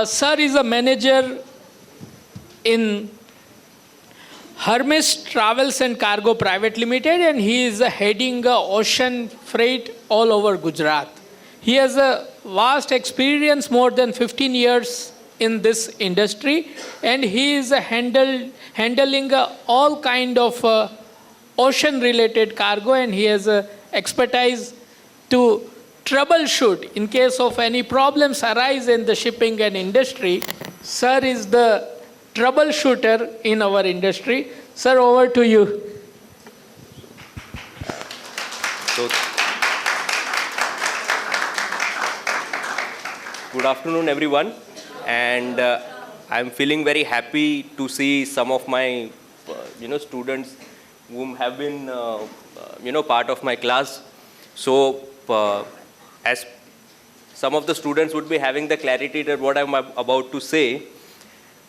Speaker 2: Sir is a manager in Hermes Travels and Cargo Private Limited, and he is heading ocean freight all over Gujarat. He has a vast experience, more than 15 years in this industry, and he is handling all kind of ocean related cargo, and he has expertise to troubleshoot in case of any problems arise in the shipping and industry. Sir is the troubleshooter in our industry. Sir, over to you.
Speaker 8: So, good afternoon, everyone. And I'm feeling very happy to see some of my, students whom have been, part of my class. So, as some of the students would be having the clarity that what I'm about to say,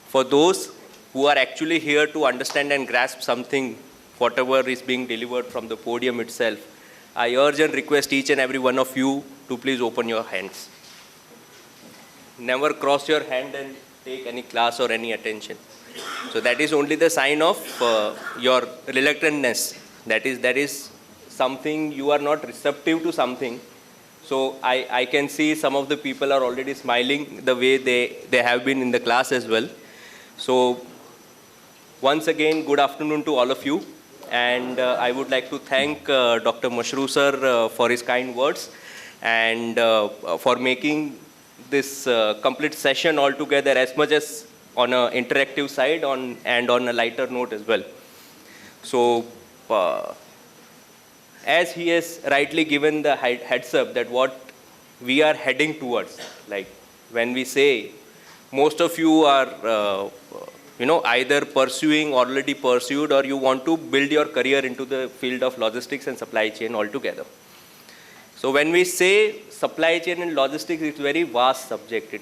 Speaker 8: for those who are actually here to understand and grasp something, whatever is being delivered from the podium itself, I urge and request each and every one of you to please open your hands. Never cross your hand and take any class or any attention. So that is only the sign of your reluctantness. That is something you are not receptive to something. So I can see some of the people are already smiling the way they have been in the class as well. So once again, good afternoon to all of you. And I would like to thank Dr. Mashru sir for his kind words and for making this complete session altogether as much as on an interactive side and on a lighter note as well. So as he has rightly given the heads up that what we are heading towards, like when we say most of you are either pursuing, already pursued, or you want to build your career into the field of logistics and supply chain altogether. So when we say supply chain and logistics, it's a very vast subject.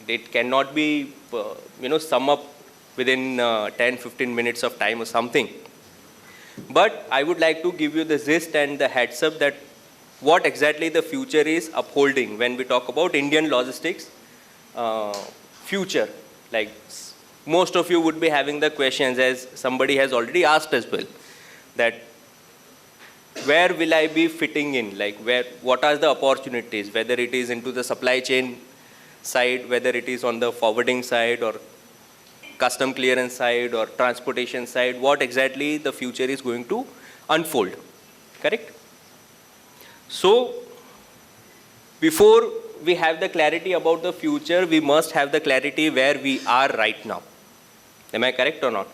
Speaker 8: It cannot be, sum up within 10-15 minutes of time or something. But I would like to give you the gist and the heads up that what exactly the future is upholding when we talk about Indian logistics future. Like most of you would be having the questions, as somebody has already asked as well, that where will I be fitting in? Like what are the opportunities, whether it is into the supply chain side, whether it is on the forwarding side or custom clearance side or transportation side, what exactly the future is going to unfold, correct? So, before we have the clarity about the future, we must have the clarity where we are right now. Am I correct or not?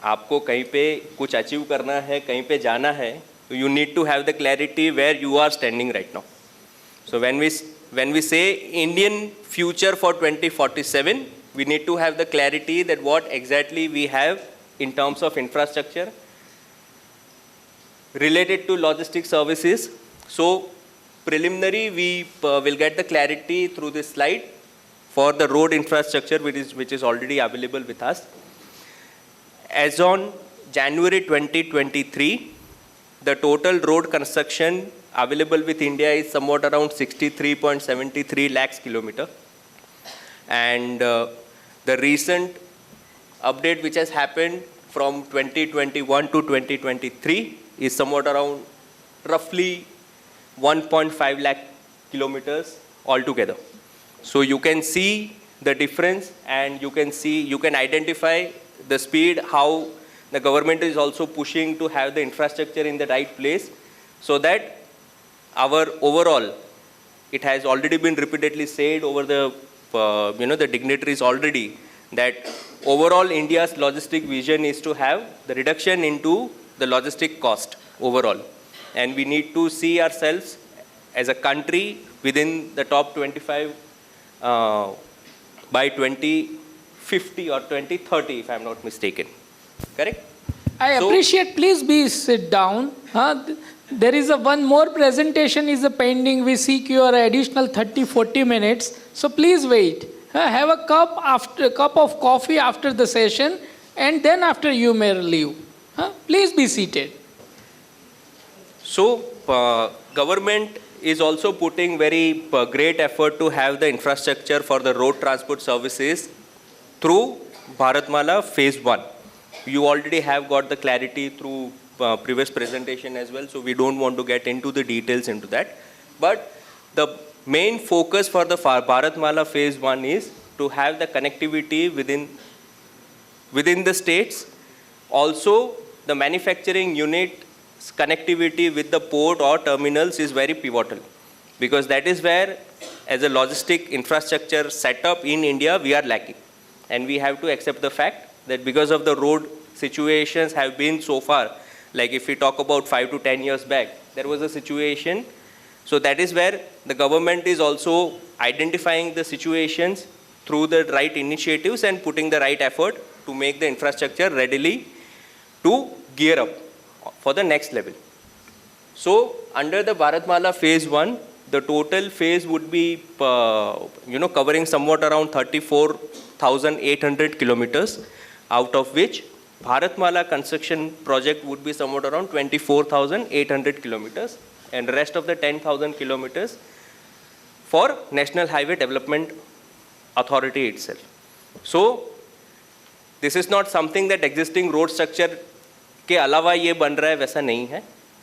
Speaker 8: आपको कहीं पे कुछ achieve करना है, कहीं पे जाना है, तो you need to have the clarity where you are standing right now. So when we say Indian future for 2047, we need to have the clarity that what exactly we have in terms of infrastructure related to logistic services. So preliminary, we will get the clarity through this slide for the road infrastructure, which is already available with us. As on January 2023, the total road construction available with India is somewhat around 63.73 lakhs kilometer. And the recent update which has happened from 2021 to 2023 is somewhat around roughly 1.5 lakh kilometers altogether. So you can see the difference, and you can identify the speed, how the government is also pushing to have the infrastructure in the right place, so that our overall, it has already been repeatedly said over the the dignitaries already, that overall India's logistic vision is to have the reduction into the logistic cost overall. And we need to see ourselves as a country within the top 25 by 2050 or 2030, if I'm not mistaken. Correct?
Speaker 2: I
Speaker 8: So-
Speaker 2: appreciate, please be sit down. There is one more presentation is pending. We seek your additional 30-40 minutes. So please wait. Have a cup of coffee after the session, and then after you may leave. Please be seated.
Speaker 8: So, government is also putting very great effort to have the infrastructure for the road transport services through Bharatmala Phase 1. You already have got the clarity through previous presentation as well, so we don't want to get into the details into that. But the main focus for the Bharatmala Phase 1 is to have the connectivity within the states. Also, the manufacturing unit connectivity with the port or terminals is very pivotal, because that is where, as a logistic infrastructure setup in India, we are lacking. And we have to accept the fact that because of the road situations have been so far, like if we talk about 5 to 10 years back, there was a situation. So that is where the government is also identifying the situations through the right initiatives and putting the right effort to make the infrastructure readily to gear up for the next level. So under the Bharatmala Phase 1, the total phase would be covering somewhat around 34,800 kilometers, out of which Bharatmala construction project would be somewhat around 24,800 kilometers, and the rest of the 10,000 kilometers for National Highway Development Authority itself. So this is not something that existing road structure के अलावा ये बन रहा है, वैसा नहीं है.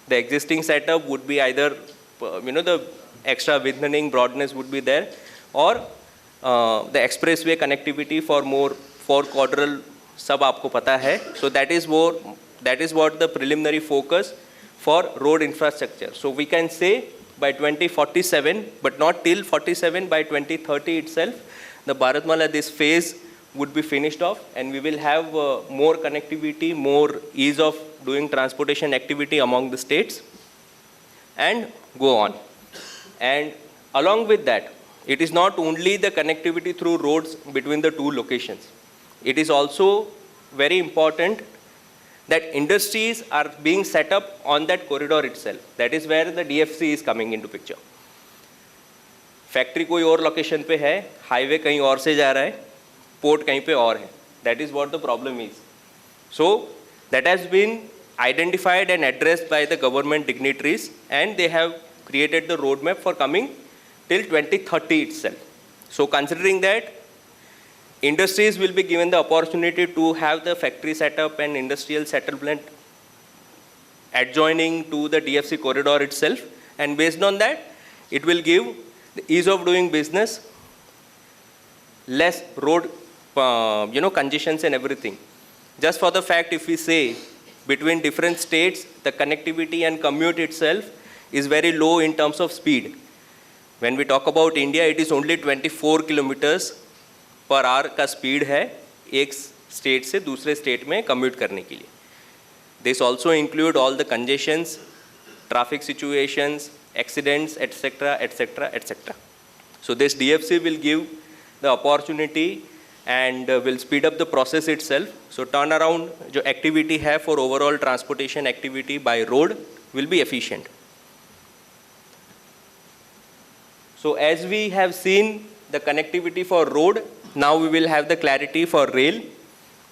Speaker 8: The existing setup would be either the extra widening broadness would be there, or the expressway connectivity for more 4 quadral, सब आपको पता है. So that is what the preliminary focus for road infrastructure. So we can say by 2047, but not till 47, by 2030 itself, the Bharatmala, this phase would be finished off, and we will have more connectivity, more ease of doing transportation activity among the states, and go on. And along with that, it is not only the connectivity through roads between the two locations. It is also very important that industries are being set up on that corridor itself. That is where the DFC is coming into picture. Factory कोई और location पे है, highway कहीं और से जा रहा है, पोर्ट कहीं पे और है. That is what the problem is. So that has been identified and addressed by the government dignitaries, and they have created the roadmap for coming till 2030 itself. So considering that, industries will be given the opportunity to have the factory setup and industrial settlement adjoining to the DFC corridor itself, and based on that, it will give the ease of doing business, less road, congestions and everything. Just for the fact, if we say between different states, the connectivity and commute itself is very low in terms of speed. When we talk about India, it is only 24 kilometers per hour का speed है एक state से दूसरे state में commute करने के लिए. This also include all the congestions, traffic situations, accidents, etc., etc., etc. So this DFC will give the opportunity and will speed up the process itself. So turnaround जो activity है for overall transportation activity by road will be efficient. So as we have seen the connectivity for road, now we will have the clarity for rail,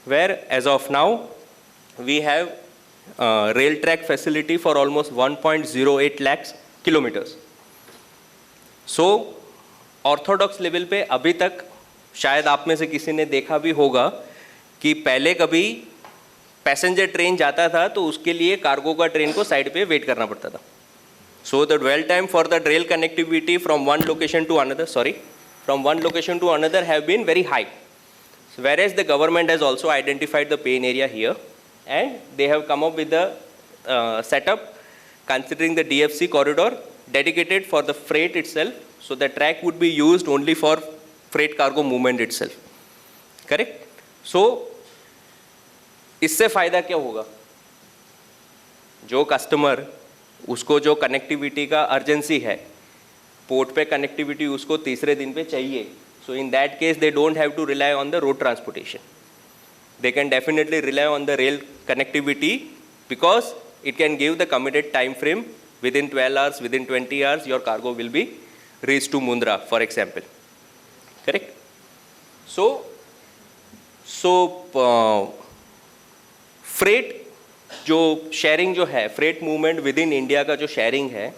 Speaker 8: where as of now we have rail track facility for almost 1.08 lakhs kilometers. So Orthodox level पे अभी तक शायद आप में से किसी ने देखा भी होगा कि पहले कभी पैसेंजर ट्रेन जाता था तो उसके लिए कार्गो का ट्रेन को साइड पे वेट करना पड़ता था. So the dwell time for the rail connectivity from one location to another have been very high. So whereas the government has also identified the pain area here, and they have come up with the setup considering the DFC corridor dedicated for the freight itself. So the track would be used only for freight cargo movement itself. Correct? So इससे फायदा क्या होगा? जो customer उसको जो connectivity का urgency है, port पे कनेक्टिविटी उसको तीसरे दिन पे चाहिए. So in that case they don't have to rely on the road transportation. They can definitely rely on the rail connectivity because it can give the committed time frame. Within 12 hours, within 20 hours, your cargo will be reached to Mundra, for example. Correct? So freight जो sharing जो है, freight movement within India का जो sharing है,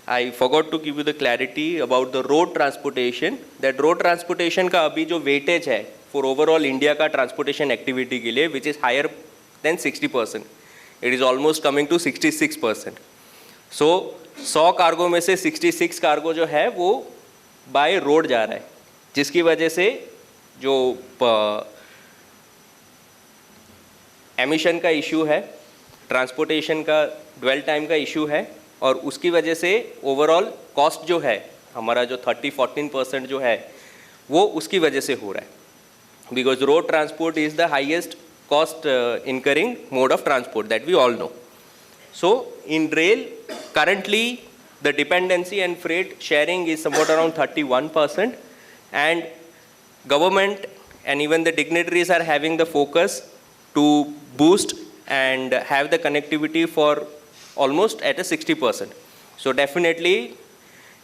Speaker 8: I forgot to give you the clarity about the road transportation. That road transportation का अभी जो weightage है for overall India का transportation activity के लिए, which is higher than 60%. It is almost coming to 66%. So 100 cargo में से 66 cargo जो है वो बाय रोड जा रहा है, जिसकी वजह से जो एमिशन का इशू है, ट्रांसपोर्टेशन का ड्वेल टाइम का इशू है, और उसकी वजह से ओवरऑल कॉस्ट जो है हमारा जो 14% जो है वो उसकी वजह से हो रहा है. Because road transport is the highest cost incurring mode of transport that we all know. So in rail, currently the dependency and freight sharing is somewhat around 31%, and government and even the dignitaries are having the focus to boost and have the connectivity for almost at a 60%. So definitely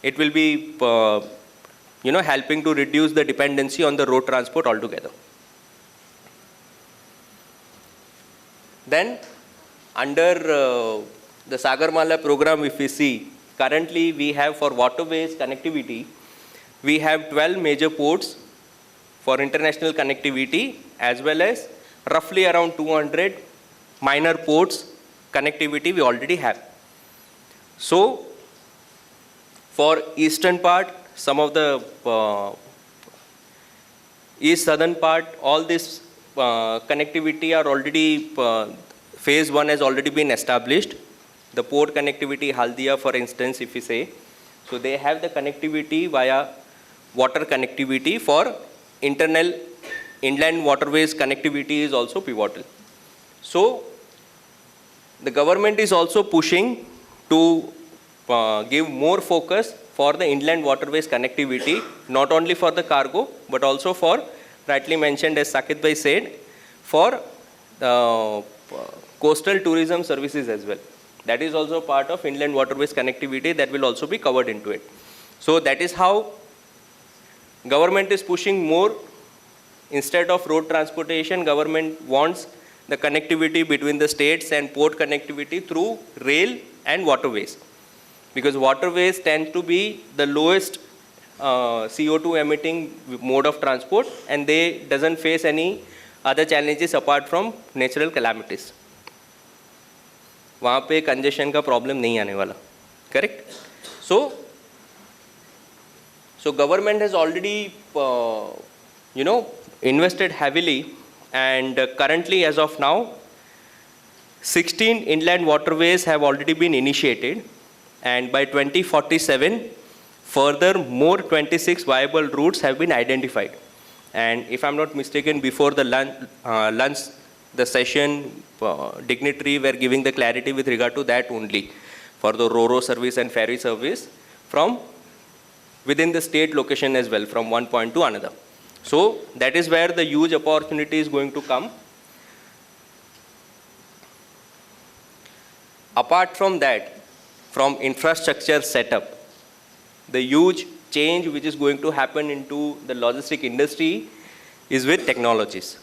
Speaker 8: it will be helping to reduce the dependency on the road transport altogether. Then under the Sagarmala program, if we see, currently we have for waterways connectivity, we have 12 major ports for international connectivity, as well as roughly around 200 minor ports connectivity we already have. So for eastern part, some of the east southern part, all this connectivity are already, phase 1 has already been established. The port connectivity, Haldia for instance, if we say, so they have the connectivity via water connectivity. For internal inland waterways connectivity is also pivotal. So the government is also pushing to give more focus for the inland waterways connectivity, not only for the cargo, but also for, rightly mentioned as Sakit Bhai said, for coastal tourism services as well. That is also part of inland waterways connectivity that will also be covered into it. So that is how government is pushing more. Instead of road transportation, government wants the connectivity between the states and port connectivity through rail and waterways. Because waterways tend to be the lowest CO2 emitting mode of transport, and they doesn't face any other challenges apart from natural calamities. वहाँ पे congestion का problem नहीं आने वाला. Correct. So government has already invested heavily, and currently as of now 16 inland waterways have already been initiated, and by 2047 further more 26 viable routes have been identified. And if I'm not mistaken, before the lunch the session dignitary were giving the clarity with regard to that only, for the ro-ro service and ferry service from within the state location as well, from one point to another. So that is where the huge opportunity is going to come. Apart from that, from infrastructure setup, the huge change which is going to happen into the logistic industry is with technologies.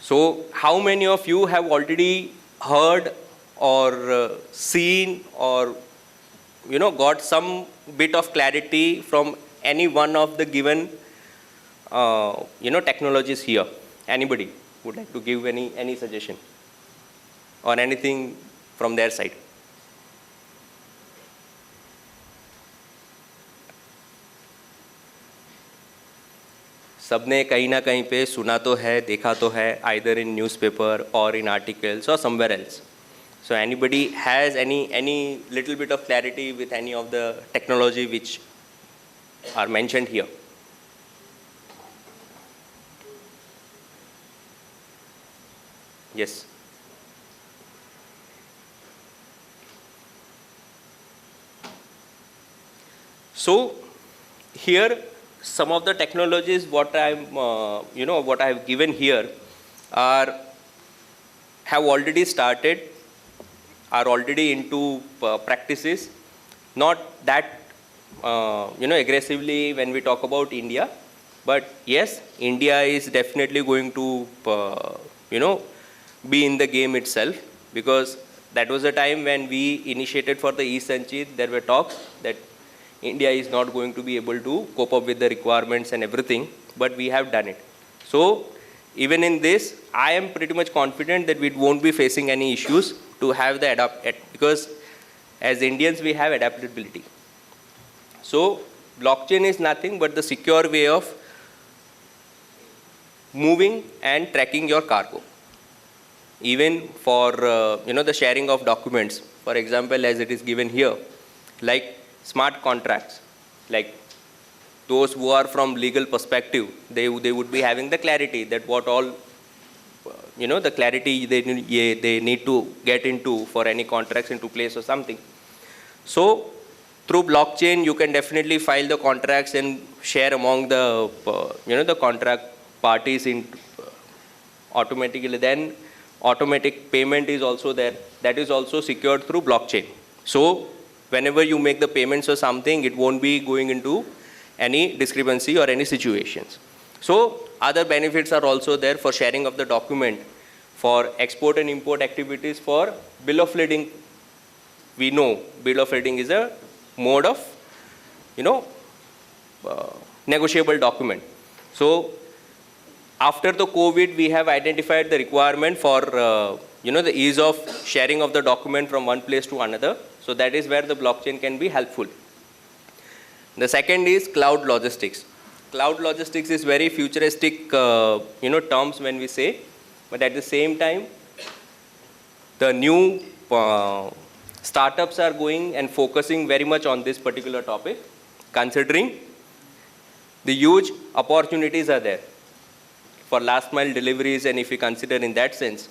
Speaker 8: So how many of you have already heard or seen or got some bit of clarity from any one of the given technologies here? Anybody would like to give any suggestion or anything from their side? सबने कहीं ना कहीं पे सुना तो है, देखा तो है, either in newspaper or in articles or somewhere else. So anybody has any little bit of clarity with any of the technology which are mentioned here? Yes. So here some of the technologies what what I have given here have already started, are already into practices, not that aggressively when we talk about India, but yes, India is definitely going to be in the game itself, because that was a time when we initiated for the e-Sanchit. There were talks that India is not going to be able to cope up with the requirements and everything, but we have done it. So even in this, I am pretty much confident that we won't be facing any issues to have the because as Indians we have adaptability. So blockchain is nothing but the secure way of moving and tracking your cargo. Even for the sharing of documents, for example, as it is given here, like smart contracts, like those who are from legal perspective, they would be having the clarity that what all the clarity they need to get into for any contracts into place or something. So through blockchain you can definitely file the contracts and share among the the contract parties in automatically. Then automatic payment is also there, that is also secured through blockchain. So whenever you make the payments or something, it won't be going into any discrepancy or any situations. So other benefits are also there for sharing of the document, for export and import activities, for bill of lading. We know bill of lading is a mode of negotiable document. So after the COVID, we have identified the requirement for the ease of sharing of the document from one place to another. So that is where the blockchain can be helpful. The second is cloud logistics. Cloud logistics is very futuristic terms when we say, but at the same time the new startups are going and focusing very much on this particular topic, considering the huge opportunities are there for last mile deliveries, and if you consider in that sense,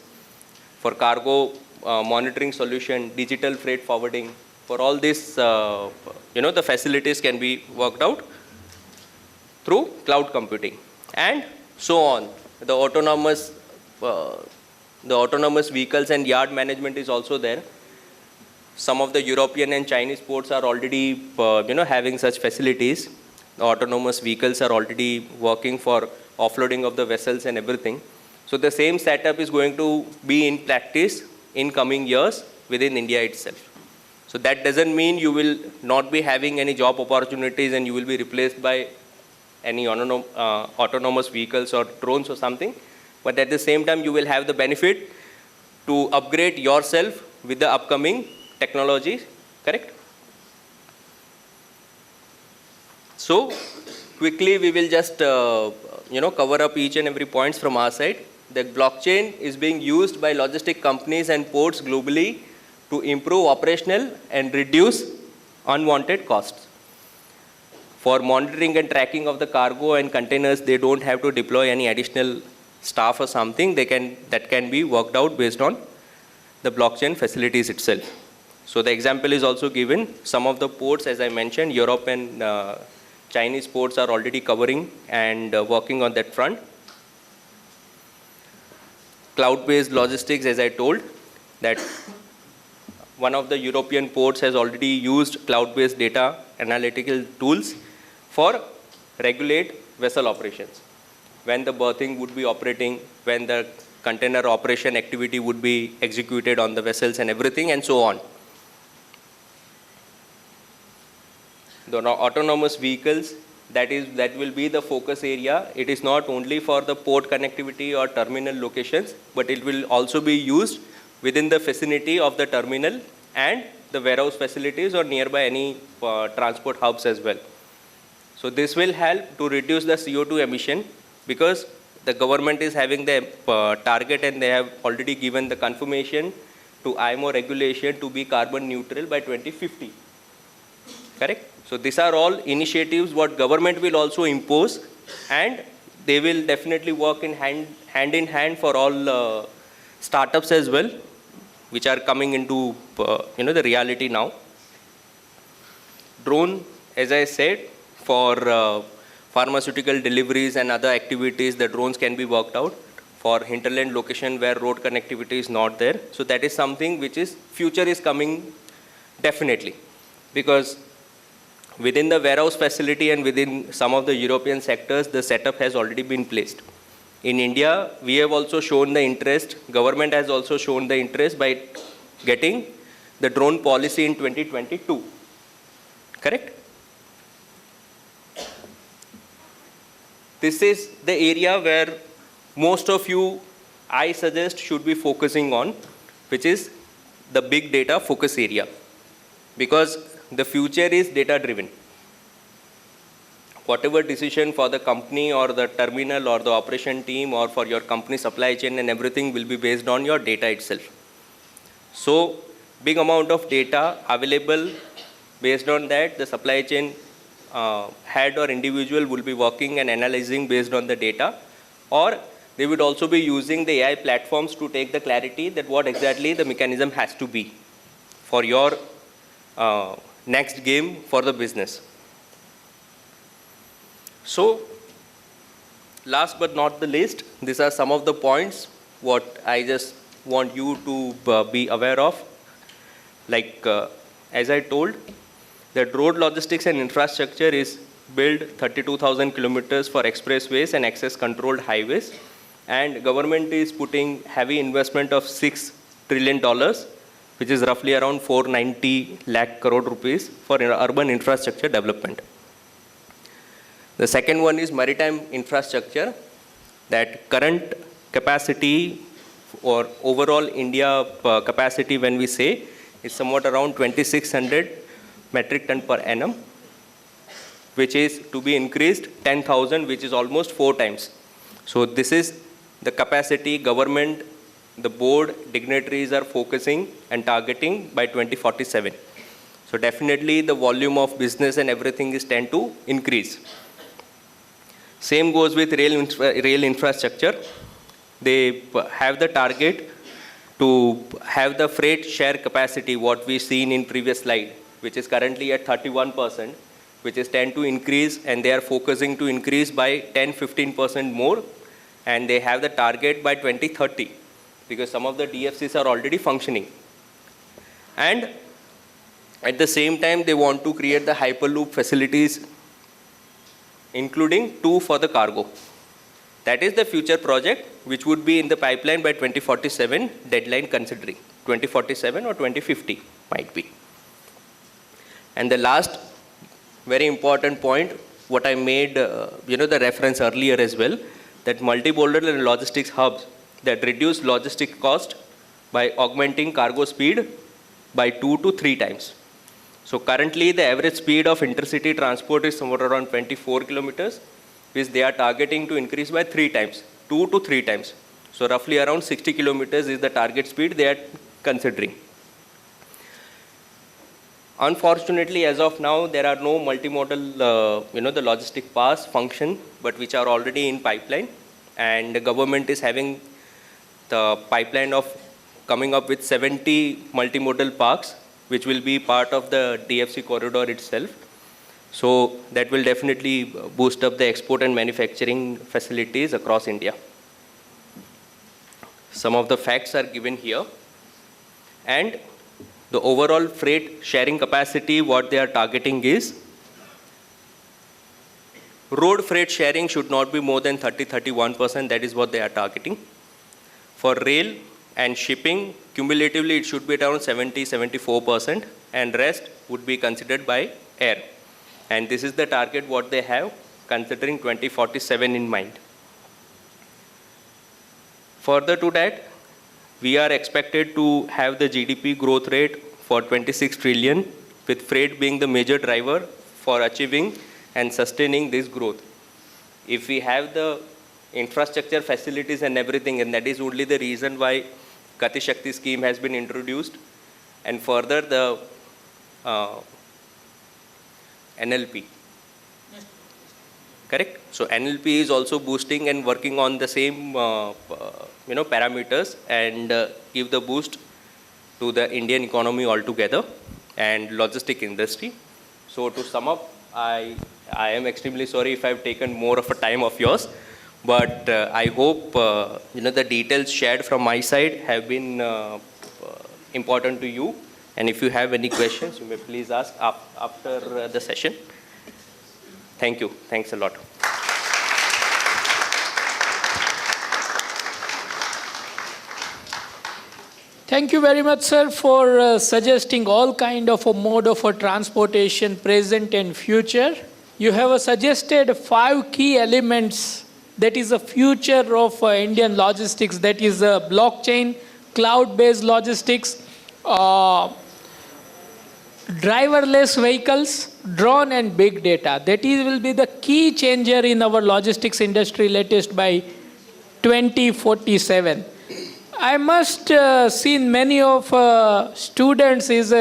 Speaker 8: for cargo monitoring solution, digital freight forwarding, for all this, the facilities can be worked out through cloud computing, and so on. The autonomous vehicles and yard management is also there. Some of the European and Chinese ports are already, having such facilities. The autonomous vehicles are already working for offloading of the vessels and everything. So the same setup is going to be in practice in coming years within India itself. So that doesn't mean you will not be having any job opportunities and you will be replaced by any autonomous vehicles or drones or something. But at the same time, you will have the benefit to upgrade yourself with the upcoming technologies, correct? So quickly we will just cover up each and every points from our side. The blockchain is being used by logistic companies and ports globally to improve operational and reduce unwanted costs. For monitoring and tracking of the cargo and containers, they don't have to deploy any additional staff or something. That can be worked out based on the blockchain facilities itself. So the example is also given. Some of the ports, as I mentioned, Europe and Chinese ports are already covering and working on that front. Cloud-based logistics, as I told, that one of the European ports has already used cloud-based data analytical tools for regulate vessel operations. When the berthing would be operating, when the container operation activity would be executed on the vessels and everything, and so on. The autonomous vehicles, that will be the focus area. It is not only for the port connectivity or terminal locations, but it will also be used within the vicinity of the terminal and the warehouse facilities or nearby any transport hubs as well. So this will help to reduce the CO2 emission, because the government is having the target and they have already given the confirmation to IMO regulation to be carbon neutral by 2050. Correct? So these are all initiatives what government will also impose, and they will definitely work in hand in hand for all startups as well, which are coming into the reality now. Drone, as I said, for pharmaceutical deliveries and other activities, the drones can be worked out for hinterland location where road connectivity is not there. So that is something which is future is coming definitely, because within the warehouse facility and within some of the European sectors, the setup has already been placed. In India, we have also shown the interest, government has also shown the interest by getting the drone policy in 2022. Correct? This is the area where most of you, I suggest, should be focusing on, which is the big data focus area. Because the future is data driven. Whatever decision for the company or the terminal or the operation team or for your company supply chain and everything will be based on your data itself. So big amount of data available. Based on that, the supply chain head or individual will be working and analyzing based on the data, or they would also be using the AI platforms to take the clarity that what exactly the mechanism has to be for your next game for the business. So last but not the least, these are some of the points what I just want you to be aware of. Like as I told, that road logistics and infrastructure is built 32,000 kilometers for expressways and access controlled highways, and government is putting heavy investment of $6 trillion, which is roughly around 490 lakh crore rupees for urban infrastructure development. The second one is maritime infrastructure, that current capacity or overall India capacity when we say is somewhat around 2,600 metric ton per annum, which is to be increased 10,000, which is almost 4 times. So this is the capacity government, the board dignitaries are focusing and targeting by 2047. So definitely the volume of business and everything is tend to increase. Same goes with rail infrastructure. They have the target to have the freight share capacity, what we seen in previous slide, which is currently at 31%, which is tend to increase, and they are focusing to increase by 10-15% more, and they have the target by 2030, because some of the DFCs are already functioning. And at the same time, they want to create the hyperloop facilities, including 2 for the cargo. That is the future project, which would be in the pipeline by 2047, deadline considering 2047 or 2050 might be. And the last very important point, what I made, the reference earlier as well, that multimodal and logistics hubs that reduce logistic cost by augmenting cargo speed by 2 to 3 times. So currently the average speed of intercity transport is somewhere around 24 kilometers, which they are targeting to increase by 3 times, 2 to 3 times. So roughly around 60 kilometers is the target speed they are considering. Unfortunately, as of now, there are no multimodal, the logistic pass function, but which are already in pipeline. And the government is having the pipeline of coming up with 70 multimodal parks, which will be part of the DFC corridor itself. So that will definitely boost up the export and manufacturing facilities across India. Some of the facts are given here. And the overall freight sharing capacity, what they are targeting is, road freight sharing should not be more than 30-31%. That is what they are targeting. For rail and shipping, cumulatively it should be around 70-74%, and rest would be considered by air. And this is the target what they have, considering 2047 in mind. Further to that, we are expected to have the GDP growth rate for 26 trillion, with freight being the major driver for achieving and sustaining this growth. If we have the infrastructure facilities and everything, and that is only the reason why Gati Shakti scheme has been introduced, and further the NLP. Correct? So NLP is also boosting and working on the same parameters and give the boost to the Indian economy altogether and logistic industry. So to sum up, I am extremely sorry if I've taken more of a time of yours, but I hope the details shared from my side have been important to you. And if you have any questions, you may please ask after the session. Thank you. Thanks a lot.
Speaker 2: Thank you very much, sir, for suggesting all kind of a mode of a transportation, present and future. You have suggested 5 key elements that is the future of Indian logistics, that is blockchain, cloud-based logistics, driverless vehicles, drone and big data. That will be the key changer in our logistics industry latest by 2047. I must seen many of students is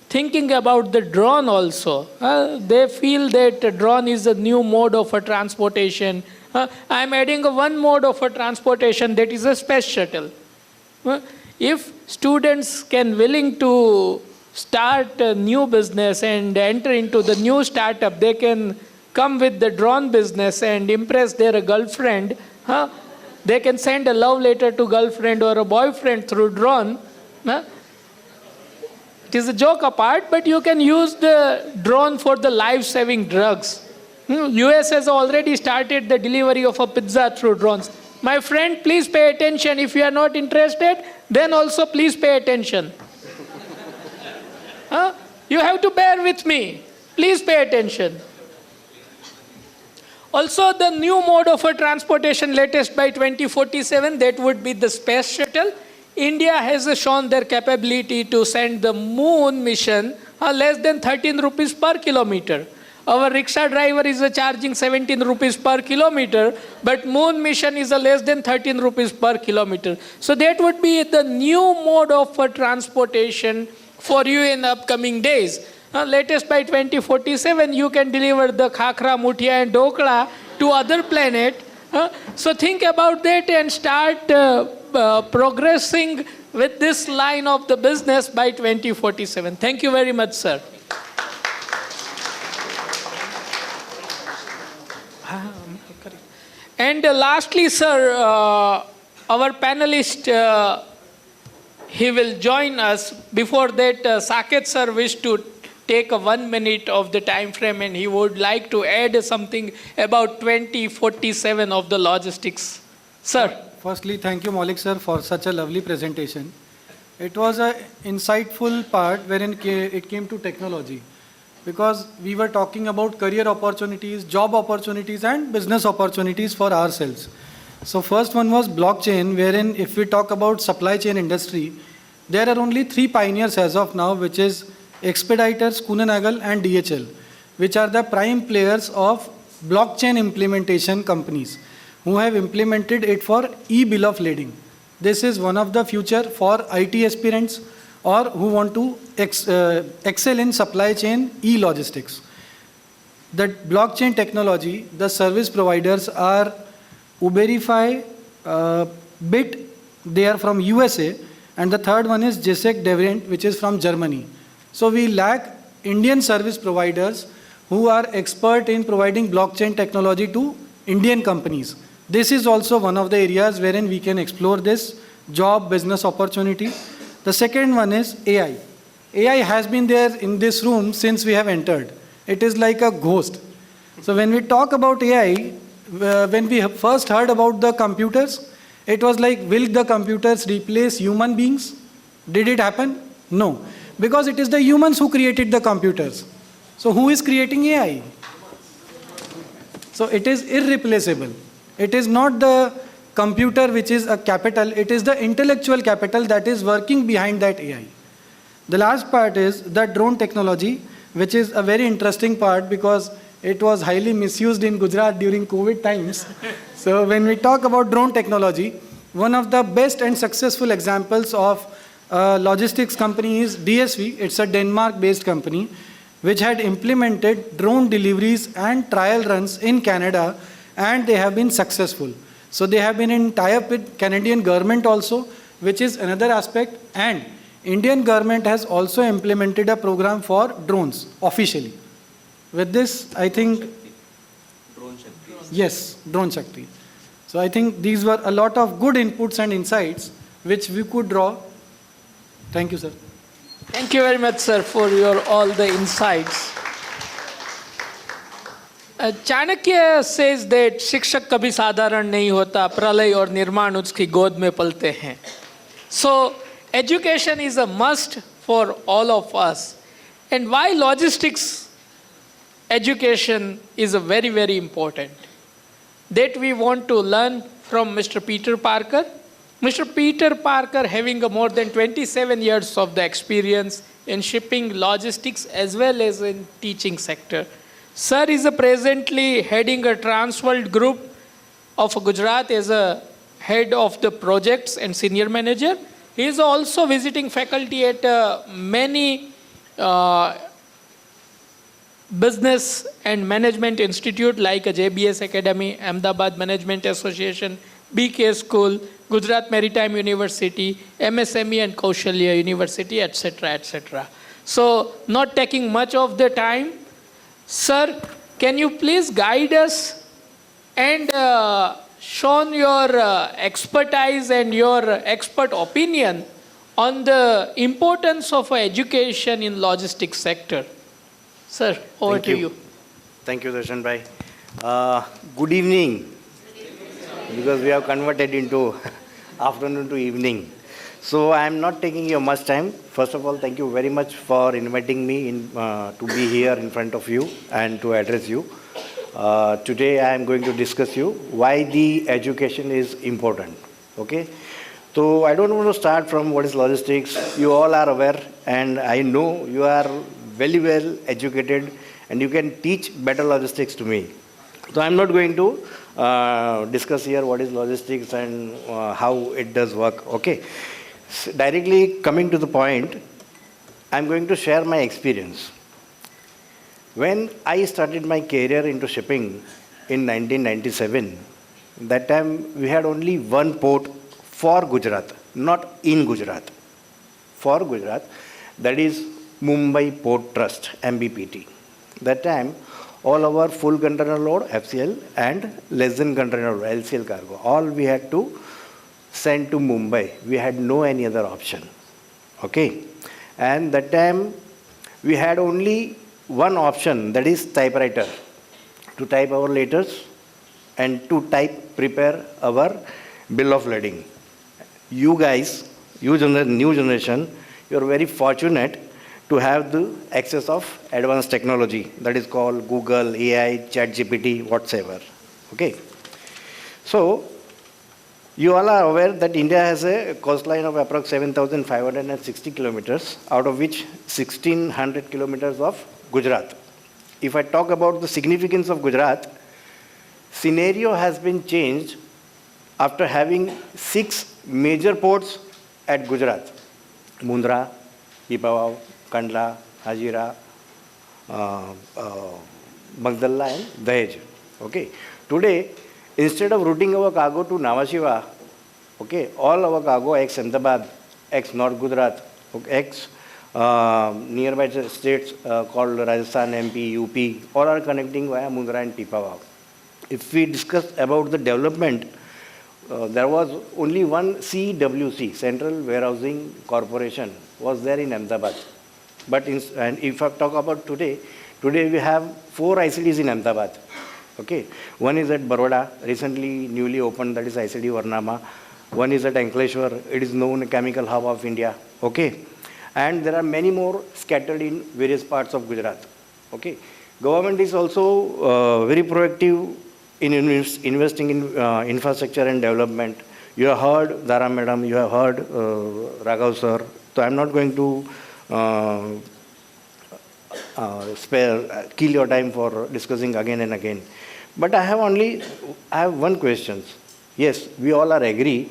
Speaker 2: thinking about the drone also. They feel that drone is a new mode of a transportation. I'm adding one mode of a transportation, that is a space shuttle. If students can willing to start a new business and enter into the new startup, they can come with the drone business and impress their girlfriend. They can send a love letter to girlfriend or a boyfriend through drone. It is a joke apart, but you can use the drone for the life-saving drugs. US has already started the delivery of a pizza through drones. My friend, please pay attention. If you are not interested, then also please pay attention. You have to bear with me. Please pay attention. Also, the new mode of a transportation latest by 2047, that would be the space shuttle. India has shown their capability to send the moon mission less than 13 rupees per kilometer. Our rickshaw driver is charging 17 rupees per kilometer, but moon mission is less than 13 rupees per kilometer. So that would be the new mode of transportation for you in the upcoming days. Latest by 2047, you can deliver the khakra, muthia and dokla to other planet. So think about that and start progressing with this line of the business by 2047. Thank you very much, sir. And lastly, sir, our panelist, he will join us. Before that, Saket sir wished to take 1 minute of the time frame, and he would like to add something about 2047 of the logistics. Sir.
Speaker 3: Firstly, thank you, Maulik sir, for such a lovely presentation. It was an insightful part wherein it came to technology, because we were talking about career opportunities, job opportunities and business opportunities for ourselves. So first one was blockchain, wherein if we talk about supply chain industry, there are only 3 pioneers as of now, which is Expeditors, Kuehne+Nagel and DHL, which are the prime players of blockchain implementation companies who have implemented it for e-bill of lading. This is one of the future for IT aspirants or who want to excel in supply chain e-logistics. The blockchain technology, the service providers are Uberify, Bit, they are from USA, and the third one is Gisec Devrient, which is from Germany. So we lack Indian service providers who are expert in providing blockchain technology to Indian companies. This is also one of the areas wherein we can explore this job business opportunity. The second one is AI. AI has been there in this room since we have entered. It is like a ghost. So when we talk about AI, when we first heard about the computers, it was like, will the computers replace human beings? Did it happen? No. Because it is the humans who created the computers. So who is creating AI? So it is irreplaceable. It is not the computer which is a capital, it is the intellectual capital that is working behind that AI. The last part is the drone technology, which is a very interesting part because it was highly misused in Gujarat during COVID times. So when we talk about drone technology, one of the best and successful examples of logistics company is DSV. It's a Denmark-based company which had implemented drone deliveries and trial runs in Canada, and they have been successful. So they have been in tie-up with Canadian government also, which is another aspect, and Indian government has also implemented a program for drones officially. With this, I think,
Speaker 8: Drone Shakti.
Speaker 3: yes, Drone Shakti. So I think these were a lot of good inputs and insights which we could draw. Thank you, sir.
Speaker 2: Thank you very much, sir, for your all the insights. Chanakya says that शिक्षक कभी साधारण नहीं होता, प्रलय और निर्माण उसकी गोद में पलते हैं. So education is a must for all of us. And why logistics education is a very, very important. That we want to learn from Mr. Peter Parker. Mr. Peter Parker having a more than 27 years of the experience in shipping, logistics as well as in teaching sector. Sir is presently heading a Transworld group of Gujarat as a head of the projects and senior manager. He is also visiting faculty at many business and management institute like JBS Academy, Ahmedabad Management Association, BK School, Gujarat Maritime University, MSME and Kaushalya University, etc., etc. So, not taking much of the time, sir, can you please guide us and show your expertise and your expert opinion on the importance of education in logistics sector? Sir, over to you.
Speaker 9: Thank you, Darshan bhai. Good evening, because we have converted into afternoon to evening. So I am not taking your much time. First of all, thank you very much for inviting me in, to be here in front of you and to address you. Today I am going to discuss you why the education is important. Okay. So I don't want to start from what is logistics. You all are aware, and I know you are very well educated and you can teach better logistics to me. So I'm not going to discuss here what is logistics and how it does work. Okay. Directly coming to the point, I'm going to share my experience. When I started my career into shipping in 1997, that time we had only one port for Gujarat, not in Gujarat. For Gujarat, that is Mumbai Port Trust, MBPT. That time, all our full container load, FCL, and less than container load, LCL cargo, all we had to send to Mumbai. We had no any other option. Okay. And that time, we had only one option, that is typewriter, to type our letters and to prepare our bill of lading. You guys, new generation, you are very fortunate to have the access of advanced technology that is called Google, AI, ChatGPT, whatsoever. Okay. So You all are aware that India has a coastline of approx 7,560 kilometers, out of which 1,600 kilometers of Gujarat. If I talk about the significance of Gujarat, scenario has been changed after having 6 major ports at Gujarat: Mundra, Pipavav, Kandla, Hazira, Magdalla and Dahej. Okay. Today, instead of routing our cargo to Nhava Sheva, okay, all our cargo ex-Ahmedabad, ex-North Gujarat, okay, nearby states called Rajasthan, MP, UP, all are connecting via Mundra and Pipavav. If we discuss about the development, there was only one CWC, Central Warehousing Corporation, was there in Ahmedabad. But and if I talk about today we have 4 ICDs in Ahmedabad. Okay, one is at Baroda, recently newly opened, that is ICD Varnama. One is at Ankleshwar, it is known chemical hub of India. Okay, and there are many more scattered in various parts of Gujarat. Okay, government is also very proactive in investing in infrastructure and development. You have heard Dara Madam, you have heard Raghav sir. So I am not going to kill your time for discussing again and again. But I have one question. Yes, we all are agree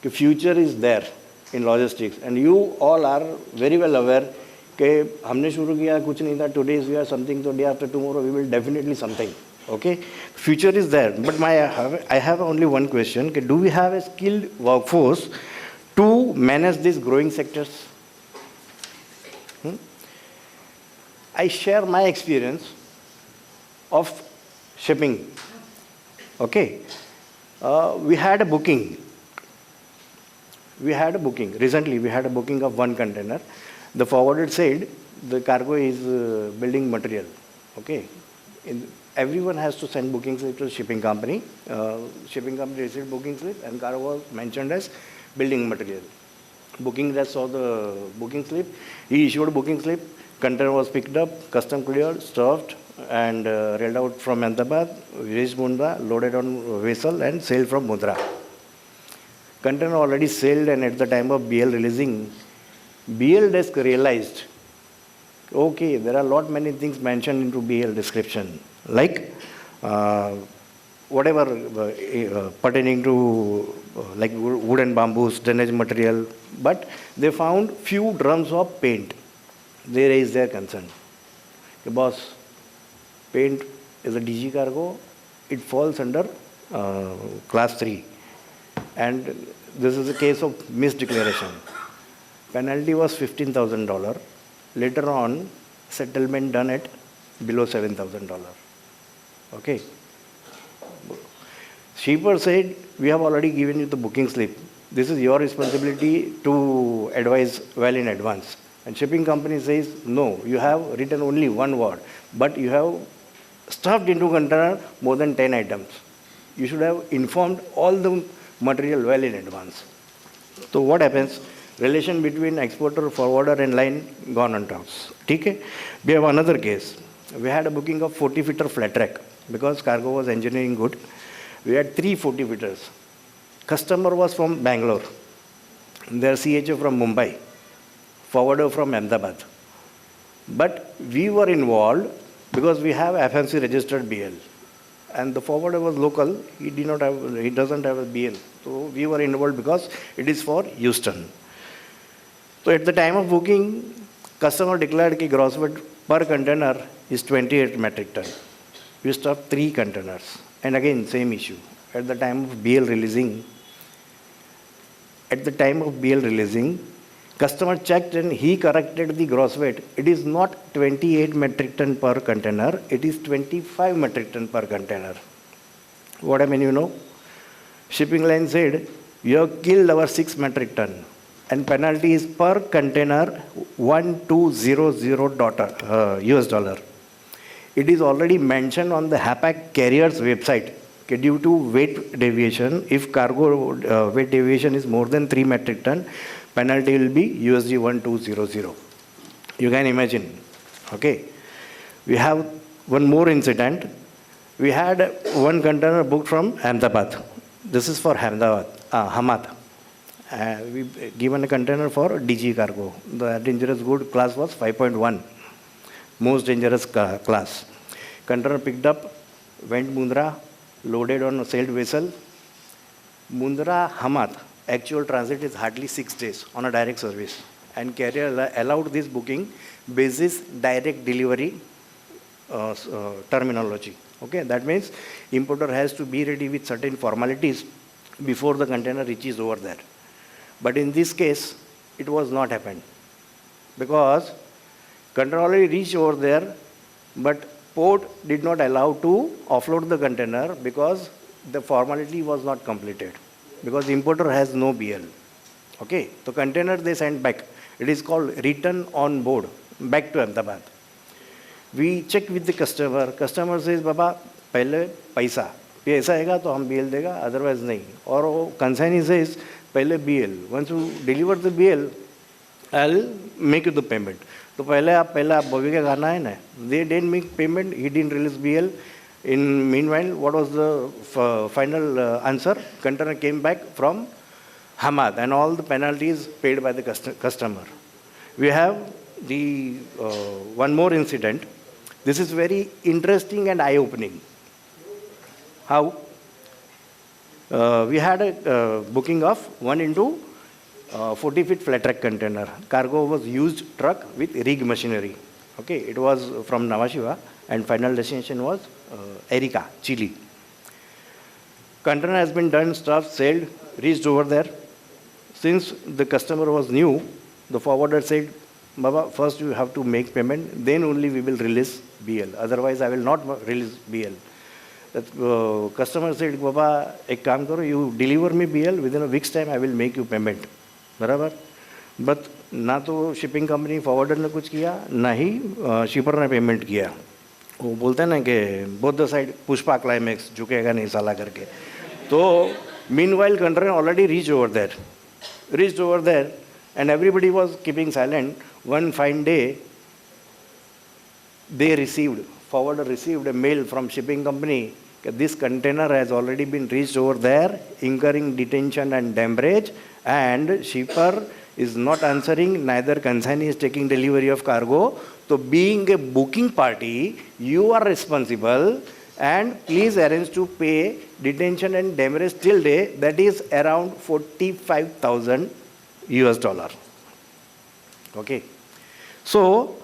Speaker 9: the future is there in logistics, and you all are very well aware that हमने शुरू किया कुछ नहीं था, today we are something, so day after tomorrow we will definitely something. Okay, future is there, but I have only one question: do we have a skilled workforce to manage these growing sectors? I share my experience of shipping. Okay, we had a booking. Recently we had a booking of 1 container. The forwarder said the cargo is building material. Okay, everyone has to send booking slip to the shipping company. Shipping company received booking slip and cargo was mentioned as building material. Booking that saw the booking slip. He issued a booking slip. Container was picked up, custom cleared, stuffed, and railed out from Ahmedabad, reached Mundra, loaded on vessel, and sailed from Mundra. Container already sailed, and at the time of BL releasing, BL desk realized, okay, there are many things mentioned into BL description, like whatever pertaining to like wood and bamboos, drainage material, but they found few drums of paint. They raised their concern. The boss, paint is a DG cargo, it falls under class 3. And this is a case of misdeclaration. Penalty was $15,000. Later on, settlement done at below $7,000. Okay. Shipper said, we have already given you the booking slip. This is your responsibility to advise well in advance. And shipping company says, no, you have written only one word, but you have stuffed into container more than 10 items. You should have informed all the material well in advance. So what happens? Relation between exporter, forwarder and line gone on tops. Okay? We have another case. We had a booking of 40-footer flat rack because cargo was engineering good. We had 3 40-footers. Customer was from Bangalore. Their CHO from Mumbai. Forwarder from Ahmedabad. But we were involved because we have FMC registered BL. And the forwarder was local, he doesn't have a BL. So we were involved because it is for Houston. So at the time of booking, customer declared that gross weight per container is 28 metric ton. We stuffed 3 containers. And again, same issue. At the time of BL releasing, customer checked and he corrected the gross weight. It is not 28 metric ton per container, it is 25 metric ton per container. What I mean, you know? Shipping line said, you have killed our 6 metric ton and penalty is per container $1200 US dollar. It is already mentioned on the HAPAC carrier's website. Due to weight deviation, if cargo weight deviation is more than 3 metric ton, penalty will be USD 1200. You can imagine. Okay. We have one more incident. We had 1 container booked from Ahmedabad. This is for Ahmedabad, Hamad. We given a container for DG cargo. The dangerous good class was 5.1, most dangerous class. Container picked up, went Mundra, loaded on a sailed vessel. Mundra, Hamad, actual transit is hardly 6 days on a direct service. And carrier allowed this booking basis direct delivery terminology. Okay, that means importer has to be ready with certain formalities before the container reaches over there. But in this case, it was not happened because container already reached over there, but port did not allow to offload the container because the formality was not completed because the importer has no BL. Okay, the container they sent back. It is called return on board back to Ahmedabad. We check with the customer. Customer says, Baba, पहले पैसा पैसा आएगा तो हम BL देगा, otherwise नहीं. और वो consignee says, पहले BL. Once you deliver the BL, I'll make you the payment. तो पहले आप बॉबी का गाना है ना. They didn't make payment. He didn't release BL. In meanwhile, what was the final answer? Container came back from Hamad and all the penalties paid by the customer. We have the one more incident. This is very interesting and eye-opening. How? We had a booking of 1 into 40-feet flat track container. Cargo was used truck with rig machinery. Okay, it was from Navashiva and final destination was Erika, Chile. Container has been done, stuffed, sailed, reached over there. Since the customer was new, the forwarder said, Baba, first you have to make payment, then only we will release BL. Otherwise, I will not release BL. That customer said, Baba, ek kaam karo, you deliver me BL, within a week's time I will make you payment. Barabar? But ना तो shipping company forwarder ने कुछ किया, ना ही shipper ने payment किया. वो बोलते हैं ना कि both the side Pushpa climax झुकेगा नहीं साला करके. तो meanwhile container already reached over there, and everybody was keeping silent. One fine day, forwarder received a mail from shipping company that this container has already been reached over there, incurring detention and demurrage, and shipper is not answering, neither consignee is taking delivery of cargo. So being a booking party, you are responsible, and please arrange to pay detention and demurrage till day, that is around 45,000 US dollar. Okay. So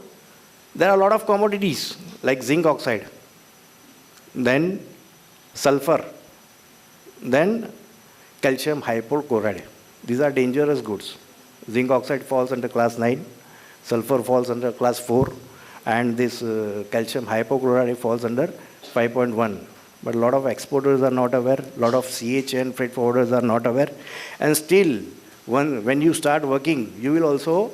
Speaker 9: there are a lot of commodities like zinc oxide, then sulfur, then calcium hypochlorite. These are dangerous goods. Zinc oxide falls under class 9, sulfur falls under class 4, and this calcium hypochlorite falls under 5.1. But a lot of exporters are not aware, a lot of CHN freight forwarders are not aware. And still, when you start working, you will also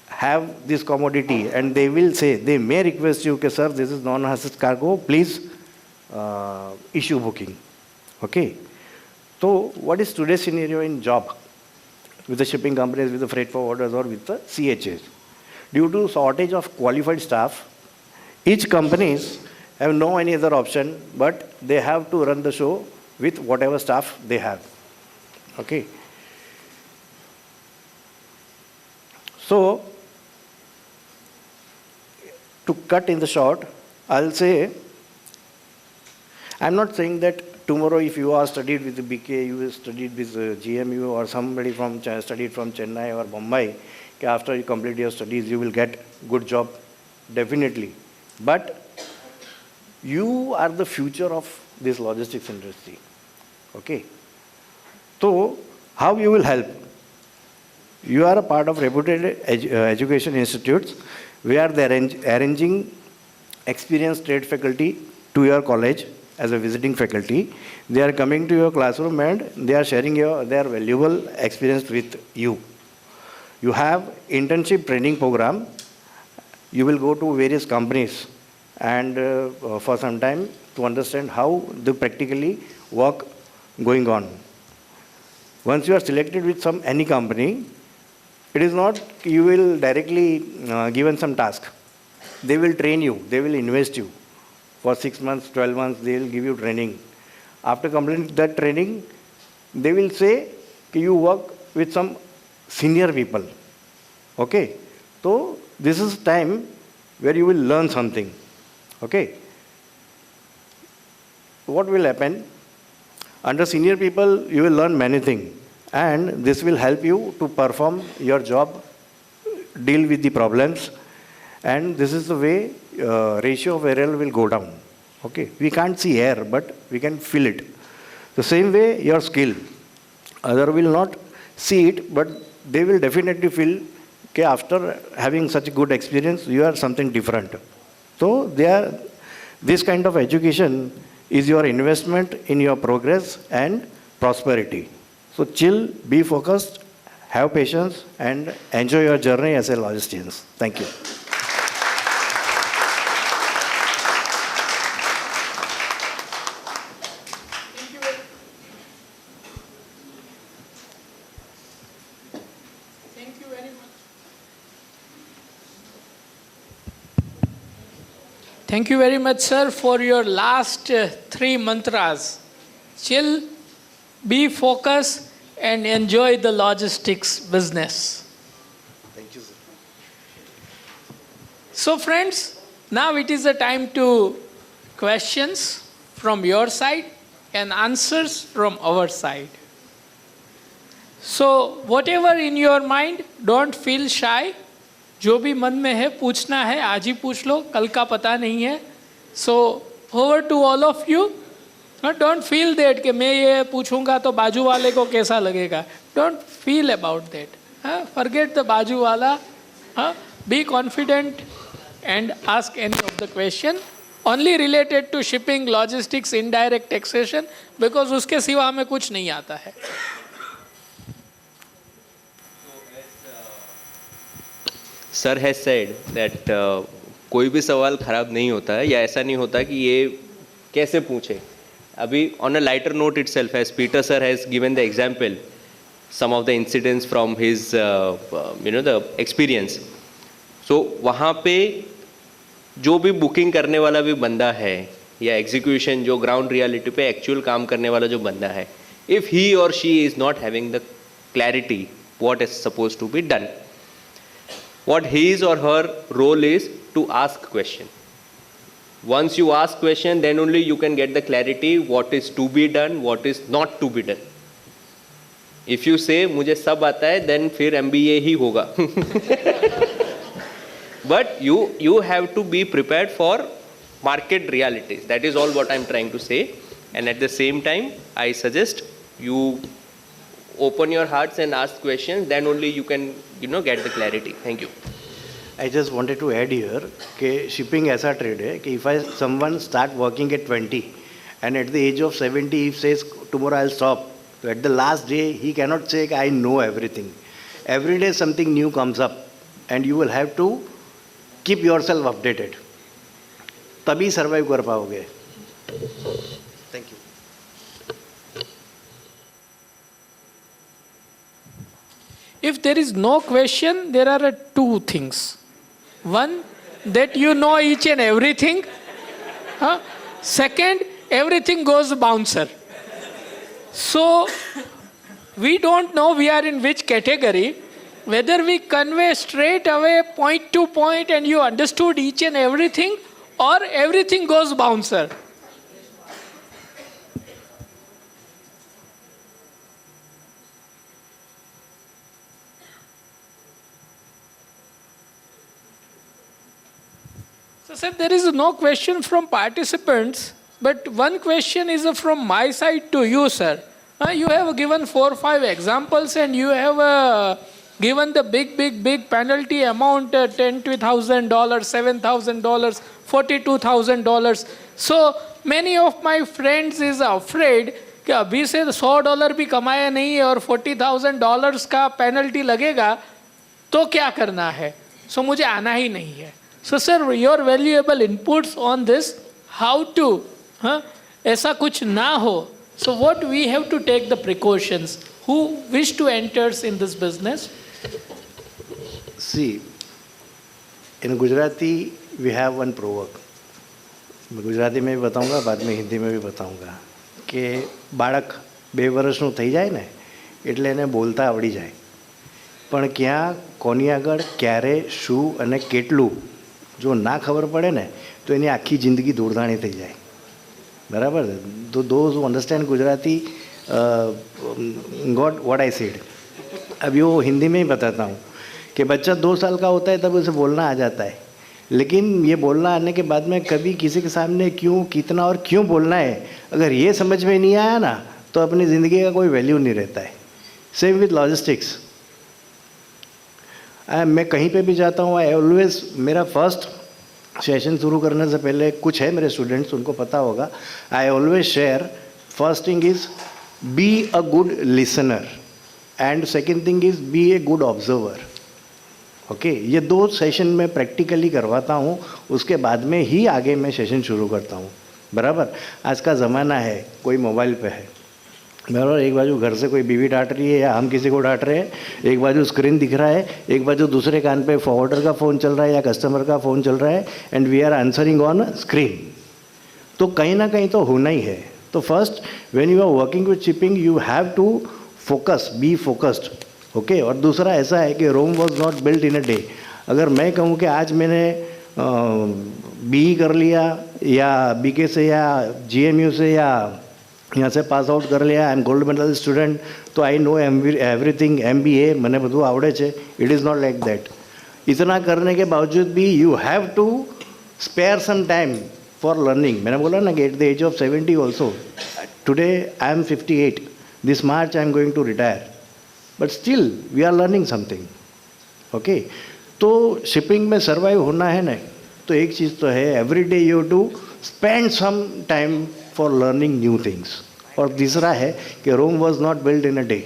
Speaker 9: have this commodity, and they will say, they may request you, okay, sir, this is non-hazardous cargo, please issue booking. Okay. So what is today's scenario in job with the shipping companies, with the freight forwarders, or with the CHAs? Due to shortage of qualified staff, each companies have no any other option, but they have to run the show with whatever staff they have. Okay. So, to cut in the short, I'll say, I'm not saying that tomorrow if you are studied with the BK, you studied with GMU, or somebody from studied from Chennai or Bombay, after you complete your studies, you will get good job, definitely. But you are the future of this logistics industry. Okay. So, how you will help? You are a part of reputed education institutes where they are arranging experienced trade faculty to your college as a visiting faculty. They are coming to your classroom and they are sharing their valuable experience with you. You have internship training program. You will go to various companies and for some time to understand how the practically work going on. Once you are selected with any company, it is not you will directly given some task. They will train you, they will invest you. For 6 months, 12 months, they will give you training. After completing that training, they will say you work with some senior people. Okay? So this is time where you will learn something. Okay? What will happen? Under senior people, you will learn many things. And this will help you to perform your job, deal with the problems. And this is the way ratio of error will go down. Okay? We can't see air, but we can feel it. The same way, your skill. Other will not see it, but they will definitely feel that after having such a good experience, you are something different. So this kind of education is your investment in your progress and prosperity. So chill, be focused, have patience, and enjoy your journey as a logistician. Thank you.
Speaker 2: Thank you very much. Thank you very much, sir, for your last three mantras. Chill, be focused, and enjoy the logistics business.
Speaker 9: Thank you, sir.
Speaker 2: So, friends, now it is the time to questions from your side and answers from our side. So, whatever in your mind, don't feel shy. जो भी मन में है पूछना है आज ही पूछ लो, कल का पता नहीं है. So, over to all of you. Don't feel that कि मैं ये पूछूंगा तो बाजू वाले को कैसा लगेगा. Don't feel about that. Forget the बाजू वाला. Be confident and ask any of the question. Only related to shipping, logistics, indirect taxation, because उसके सिवा हमें कुछ नहीं आता है.
Speaker 8: सर हैज सेड दैट कोई भी सवाल ख़राब नहीं होता है या ऐसा नहीं होता कि ये कैसे पूछे. अभी on a lighter note itself as Peter sir has given the example some of the incidents from his the experience. So वहाँ पे जो भी बुकिंग करने वाला भी बंदा है या एग्जीक्यूशन जो ग्राउंड रियलिटी पे एक्चुअल काम करने वाला जो बंदा है, इफ़ ही और she is not having the clarity what is supposed to be done, what his or her role is to ask question. Once you ask question, then only you can get the clarity what is to be done, what is not to be done. If you say मुझे सब आता है, then फिर MBA ही होगा. But you have to be prepared for market realities. That is all what I'm trying to say. And at the same time, I suggest you open your hearts and ask questions. Then only you can get the clarity. Thank you.
Speaker 9: I just wanted to add here that shipping ऐसा trade है कि if someone start working at 20 and at the age of 70 he says tomorrow I'll stop, so at the last day he cannot say I know everything. Every day something new comes up and you will have to keep yourself updated. तभी survive कर पाओगे. Thank you.
Speaker 2: If there is no question, there are two things. One, that you know each and everything. Second, everything goes bouncer. So, we don't know we are in which category. Whether we convey straight away, point to point, and you understood each and everything, or everything goes bouncer. So, sir, there is no question from participants, but one question is from my side to you, sir. You have given 4 or 5 examples, and you have given the big penalty amount, $10,000, $7,000, $42,000. So many of my friends is afraid कि अभी से $100 भी कमाया नहीं है और $40,000 का penalty लगेगा तो क्या करना है. So मुझे आना ही नहीं है. So sir, your valuable inputs on this, how to ऐसा कुछ ना हो. So what we have to take the precautions who wish to enter in this business?
Speaker 9: See, in Gujarati we have one proverb. मैं गुजराती में भी बताऊंगा, बाद में हिंदी में भी बताऊंगा. કે બાળક 2 વર્ષનું થઈ જાય ને એટલે એને બોલતા આવડી જાય, પણ ક્યાં કોની આગળ ક્યારે શું અને કેટલું જો ના ખબર પડે ને તો એની આખી જિંદગી દોડધાણી થઈ જાય. बराबर है. तो those who understand Gujarati got what I said. अभी वो हिंदी में ही बताता हूँ कि बच्चा 2 साल का होता है तब उसे बोलना आ जाता है, लेकिन ये बोलना आने के बाद में कभी किसी के सामने क्यों, कितना और क्यों बोलना है, अगर ये समझ में नहीं आया ना तो अपनी ज़िंदगी का कोई वैल्यू नहीं रहता है. Same with logistics. मैं कहीं पे भी जाता हूँ, आई ऑलवेज, मेरा फर्स्ट सेशन शुरू करने से पहले कुछ है मेरे स्टूडेंट्स उनको पता होगा, I always share first thing is be a good listener and second thing is be a good observer. Okay, ये 2 सेशन में प्रैक्टिकली करवाता हूँ, उसके बाद में ही आगे मैं सेशन शुरू करता हूँ. बराबर. आज का ज़माना है, कोई मोबाइल पे है, बराबर. एक बाजू घर से कोई बीवी डांट रही है या हम किसी को डांट रहे हैं, एक बाजू स्क्रीन दिख रहा है, एक बाजू दूसरे कान पे फॉरवर्डर का फ़ोन चल रहा है या कस्टमर का फ़ोन चल रहा है, and we are answering on screen. तो कहीं ना कहीं तो होना ही है. तो first when you are working with shipping you have to focus, be focused. Okay. और दूसरा ऐसा है कि Rome was not built in a day. अगर मैं कहूँ कि आज मैंने बी कर लिया या बीके से या जीएमयू से या यहाँ से पास आउट कर लिया, I am gold medal student, तो आई नो एवरीथिंग, MBA મને બધું આવડે છે. It is not like that. इतना करने के बावजूद भी you have to spare some time for learning. मैंने बोला ना कि at the age of 70 also, today I am 58, this March I am going to retire, but still we are learning something. Okay. तो शिपिंग में survive होना है ना, तो एक चीज़ तो है, every day you to spend some time for learning new things. और तीसरा है कि Rome was not build in a day.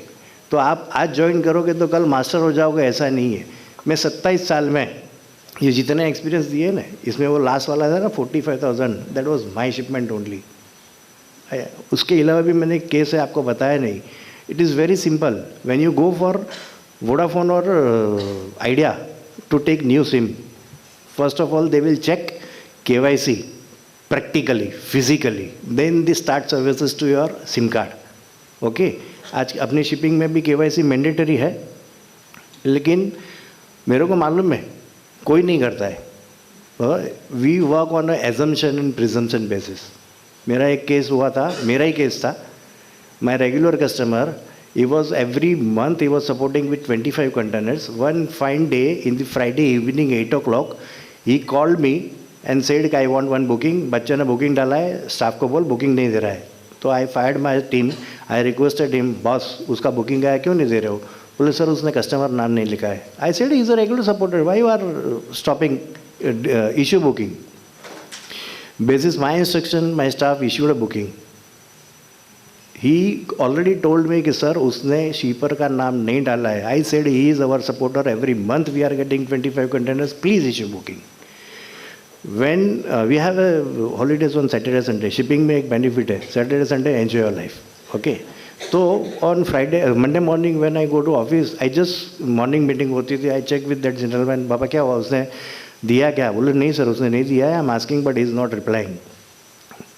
Speaker 9: तो आप आज ज्वाइन करोगे तो कल मास्टर हो जाओगे, ऐसा नहीं है. मैं 27 साल में ये जितने एक्सपीरियंस दिए ना, इसमें वो लास्ट वाला था ना 45,000, that was my shipment only. उसके अलावा भी मैंने केस है आपको बताया नहीं. It is very simple. When you go for Vodafone और Idea to take new SIM, first of all they will check KYC practically, physically, then they start services to your SIM card. Okay. आज अपनी shipping में भी KYC mandatory है, लेकिन मेरे को मालूम है कोई नहीं करता है. We work on assumption and presumption basis. मेरा एक केस हुआ था, मेरा ही केस था. My regular customer, he was every month he was supporting with 25 containers. One fine day in the Friday evening 8 o'clock, he called me and said कि I want one booking. बच्चे ने booking डाला है, staff को बोल booking नहीं दे रहा है. तो I fired my team. I requested him, boss उसका बुकिंग आया क्यों नहीं दे रहे हो? बोले सर उसने कस्टमर नाम नहीं लिखा है. I said is a regular supporter, why you are stopping issue booking? Basis my instruction my staff issued a booking. He already told me कि सर उसने शीपर का नाम नहीं डाला है. I said he is our supporter, every month we are getting 25 containers, please issue booking. When we have a holidays on Saturday Sunday, shipping में एक benefit है, Saturday Sunday enjoy your life. Okay. तो on Friday, Monday morning when I go to office, I just morning meeting होती थी, I check with that gentleman, पापा क्या हुआ, उसने दिया क्या? बोले नहीं सर उसने नहीं दिया है, I'm asking but he is not replying.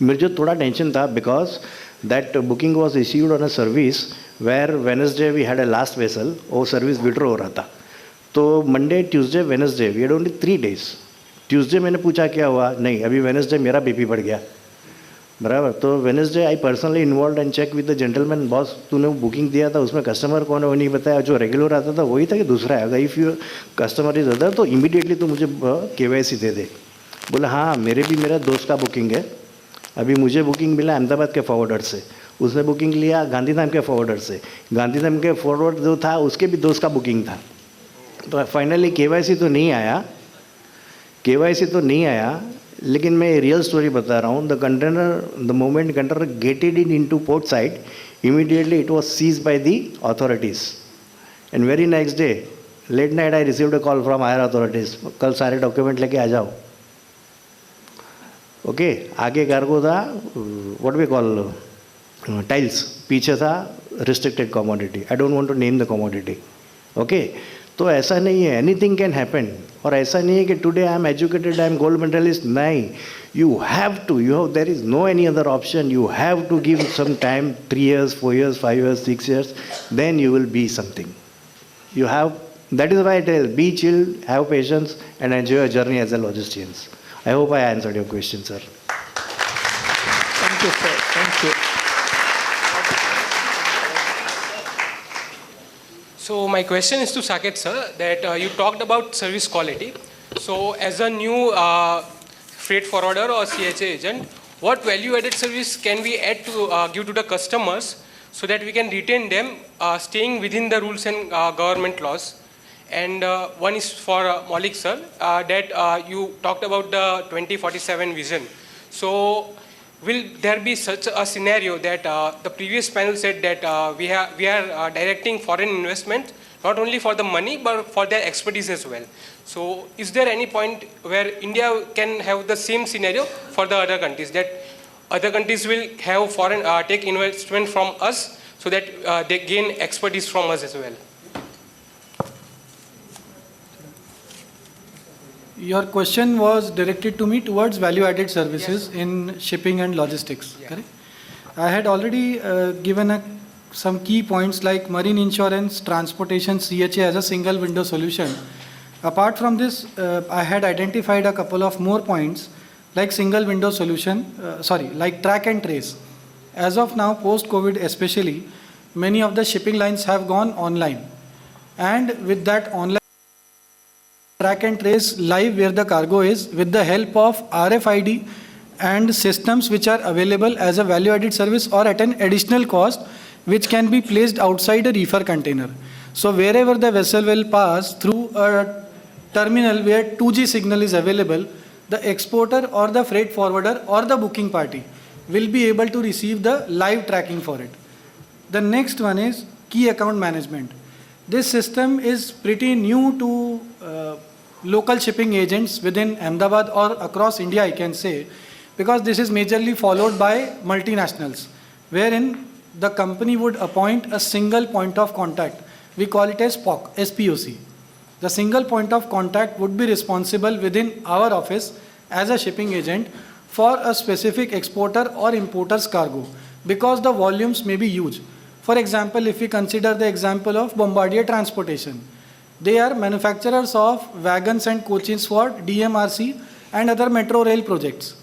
Speaker 9: मुझे थोड़ा टेंशन था because that booking was issued on a service where Wednesday we had a last vessel, वो सर्विस विड्रॉ हो रहा था. तो Monday, Tuesday, Wednesday, we had only 3 days. Tuesday मैंने पूछा क्या हुआ, नहीं अभी वेनसडे मेरा बीपी बढ़ गया. बराबर. तो Wednesday I personally involve and check with the gentleman, boss तूने बुकिंग दिया था उसमें कस्टमर कौन है वो नहीं बताया, जो रेगुलर आता था वही था कि दूसरा है? अगर if you customer is other तो इमीडिएटली तो मुझे KYC दे दे. बोला हाँ मेरा दोस्त का बुकिंग है, अभी मुझे बुकिंग मिला अहमदाबाद के फॉरवर्डर से, उसने बुकिंग लिया गांधीधाम के फॉरवर्डर से, गांधीधाम के फॉरवर्ड जो था उसके भी दोस्त का बुकिंग था. तो फाइनली KYC तो नहीं आया, लेकिन मैं रियल स्टोरी बता रहा हूँ. The container, the moment container gated in to port side, immediately it was seize by the authorities. And very next day late night I received a call from higher authorities, कल सारे document लेके आ जाओ. Okay. आगे cargo था what we call tiles, पीछे था restricted commodity. I don't want to name the commodity. Okay. तो ऐसा नहीं है, एनीथिंग कैन हैपन. और ऐसा नहीं है कि today I am educated, I am gold medallist. नहीं, you have to, there is no any other option. You have to give some time, 3 years, 4 years, 5 years, 6 years, then you will be something. You have, that is why I tell, be chill, have patience, and enjoy your journey as a logistician. I hope I answered your question, sir.
Speaker 2: Thank you, sir. Thank you.
Speaker 10: So my question is to Saket sir, that you talked about service quality. So as a new freight forwarder or CHA agent, what value-added service can we add to give to the customers so that we can retain them, staying within the rules and government laws? And one is for Maulik sir, that you talked about the 2047 vision. So will there be such a scenario that the previous panel said that we are directing foreign investment not only for the money but for their expertise as well? So is there any point where India can have the same scenario for the other countries, that other countries will have foreign take investment from us so that they gain expertise from us as well?
Speaker 3: Your question was directed to me towards value-added services in shipping and logistics, correct? I had already given some key points like marine insurance, transportation, CHA as a single window solution. Apart from this, I had identified a couple of more points like single window solution, like track and trace. As of now, post-COVID especially, many of the shipping lines have gone online. And with that online track and trace live where the cargo is, with the help of RFID and systems which are available as a value-added service or at an additional cost, which can be placed outside a reefer container. So wherever the vessel will pass through a terminal where 2G signal is available, the exporter or the freight forwarder or the booking party will be able to receive the live tracking for it. The next one is key account management. This system is pretty new to local shipping agents within Ahmedabad or across India, I can say, because this is majorly followed by multinationals, wherein the company would appoint a single point of contact. We call it as POC, SPOC. The single point of contact would be responsible within our office as a shipping agent for a specific exporter or importer's cargo, because the volumes may be huge. For example, if we consider the example of Bombardier Transportation, they are manufacturers of wagons and coaches for DMRC and other metro rail projects.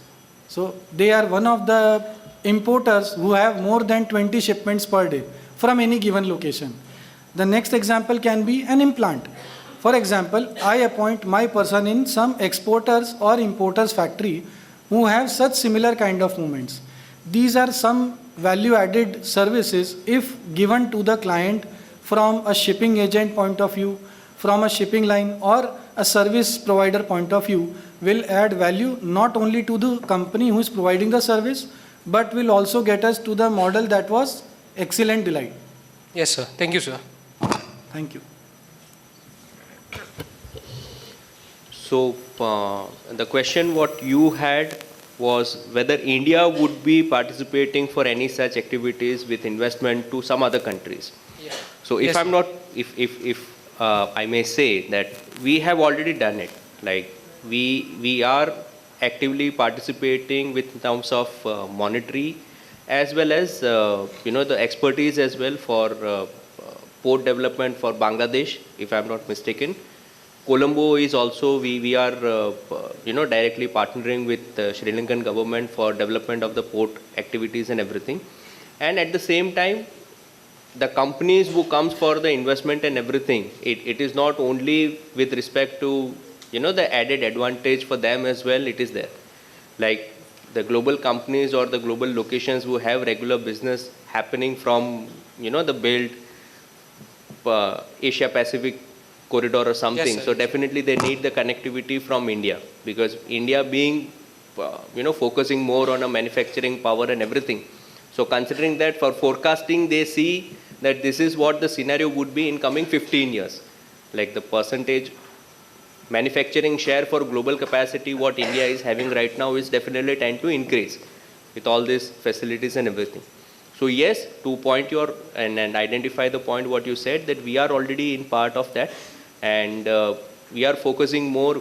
Speaker 3: So they are one of the importers who have more than 20 shipments per day from any given location. The next example can be an implant. For example, I appoint my person in some exporters or importers factory who have such similar kind of movements. These are some value-added services if given to the client from a shipping agent point of view, from a shipping line or a service provider point of view, will add value not only to the company who is providing the service, but will also get us to the model that was excellent delight.
Speaker 10: Yes, sir. Thank you, sir.
Speaker 3: Thank you.
Speaker 8: So the question what you had was whether India would be participating for any such activities with investment to some other countries.
Speaker 10: Yeah.
Speaker 8: So if
Speaker 10: Yes,
Speaker 8: I'm
Speaker 10: sir.
Speaker 8: not, if I may say that we have already done it. Like we are actively participating with terms of monetary as well as the expertise as well for port development for Bangladesh, if I'm not mistaken. Colombo is also, we are directly partnering with Sri Lankan government for development of the port activities and everything. And at the same time, the companies who comes for the investment and everything, it is not only with respect to the added advantage for them as well, it is there. Like the global companies or the global locations who have regular business happening from the build Asia Pacific corridor or something.
Speaker 10: Yes, sir.
Speaker 8: So definitely they need the connectivity from India, because India being focusing more on a manufacturing power and everything. So considering that, for forecasting, they see that this is what the scenario would be in coming 15 years. Like the percentage manufacturing share for global capacity what India is having right now is definitely tend to increase with all these facilities and everything. So yes, to point and identify the point what you said, that we are already in part of that. and we are focusing more.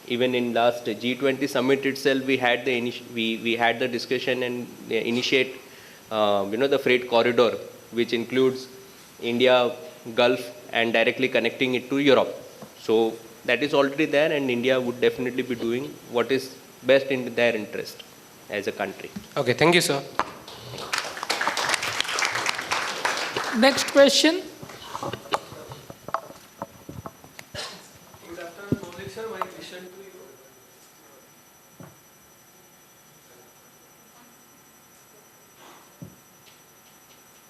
Speaker 8: Even in last G20 summit itself, we had we had the discussion and initiate the freight corridor, which includes India, Gulf, and directly connecting it to Europe. So that is already there, and India would definitely be doing what is best in their interest as a country.
Speaker 10: Okay, thank you, sir.
Speaker 2: Next question.
Speaker 5: Good afternoon, Maulik sir. My question to you.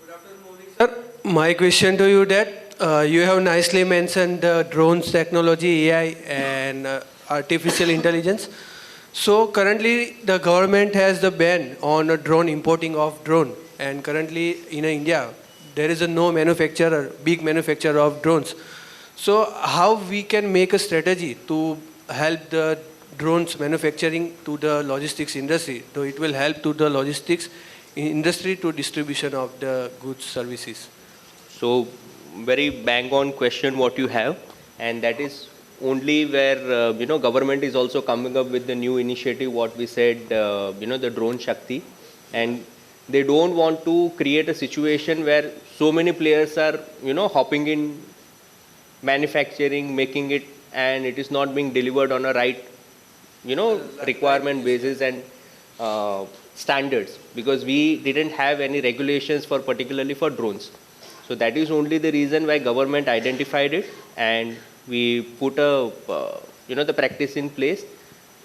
Speaker 5: Good afternoon, Maulik sir.
Speaker 11: My question to you that you have nicely mentioned the drones technology, AI and artificial intelligence. So currently the government has the ban on a drone importing of drone, and currently in India there is no manufacturer, big manufacturer of drones. So how we can make a strategy to help the drones manufacturing to the logistics industry, so it will help to the logistics industry to distribution of the goods services.
Speaker 8: So very bang on question what you have, and that is only where government is also coming up with the new initiative what we said, the drone Shakti, and they don't want to create a situation where so many players are hopping in manufacturing, making it, and it is not being delivered on a right requirement basis and standards, because we didn't have any regulations for particularly for drones. So that is only the reason why government identified it, and we put a the practice in place,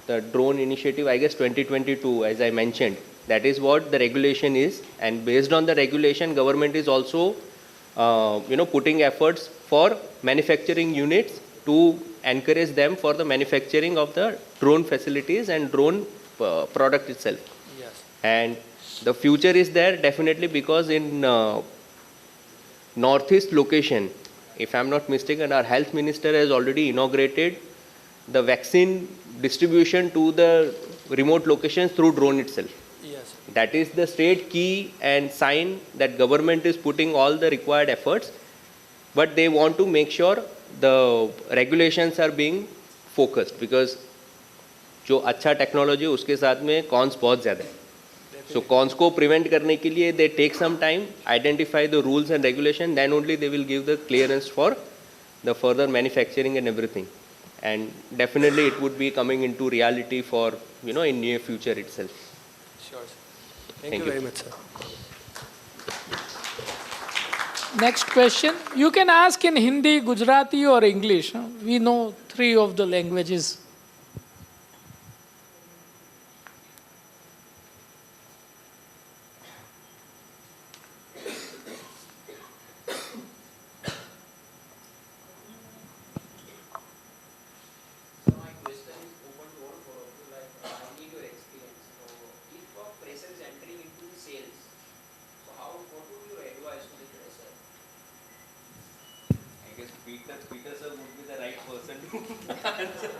Speaker 8: the drone initiative, I guess 2022, as I mentioned. That is what the regulation is, and based on the regulation, government is also putting efforts for manufacturing units to encourage them for the manufacturing of the drone facilities and drone product itself.
Speaker 11: Yes.
Speaker 8: And the future is there definitely, because in northeast location, if I'm not mistaken, our health minister has already inaugurated the vaccine distribution to the remote locations through drone itself.
Speaker 11: Yes.
Speaker 8: That is the state key and sign that government is putting all the required efforts, but they want to make sure the regulations are being focused, because जो अच्छा technology उसके साथ में cons बहुत ज़्यादा है. So cons को prevent करने के लिए they take some time, identify the rules and regulation, then only they will give the clearance for the further manufacturing and everything. And definitely it would be coming into reality for in near future itself.
Speaker 11: Sure. Sir. Thank
Speaker 8: Thank
Speaker 11: you
Speaker 8: you.
Speaker 11: very much, sir.
Speaker 2: Next question. You can ask in Hindi, Gujarati or English. We know 3 of the languages.
Speaker 8: I guess Peter sir would be the right person to answer.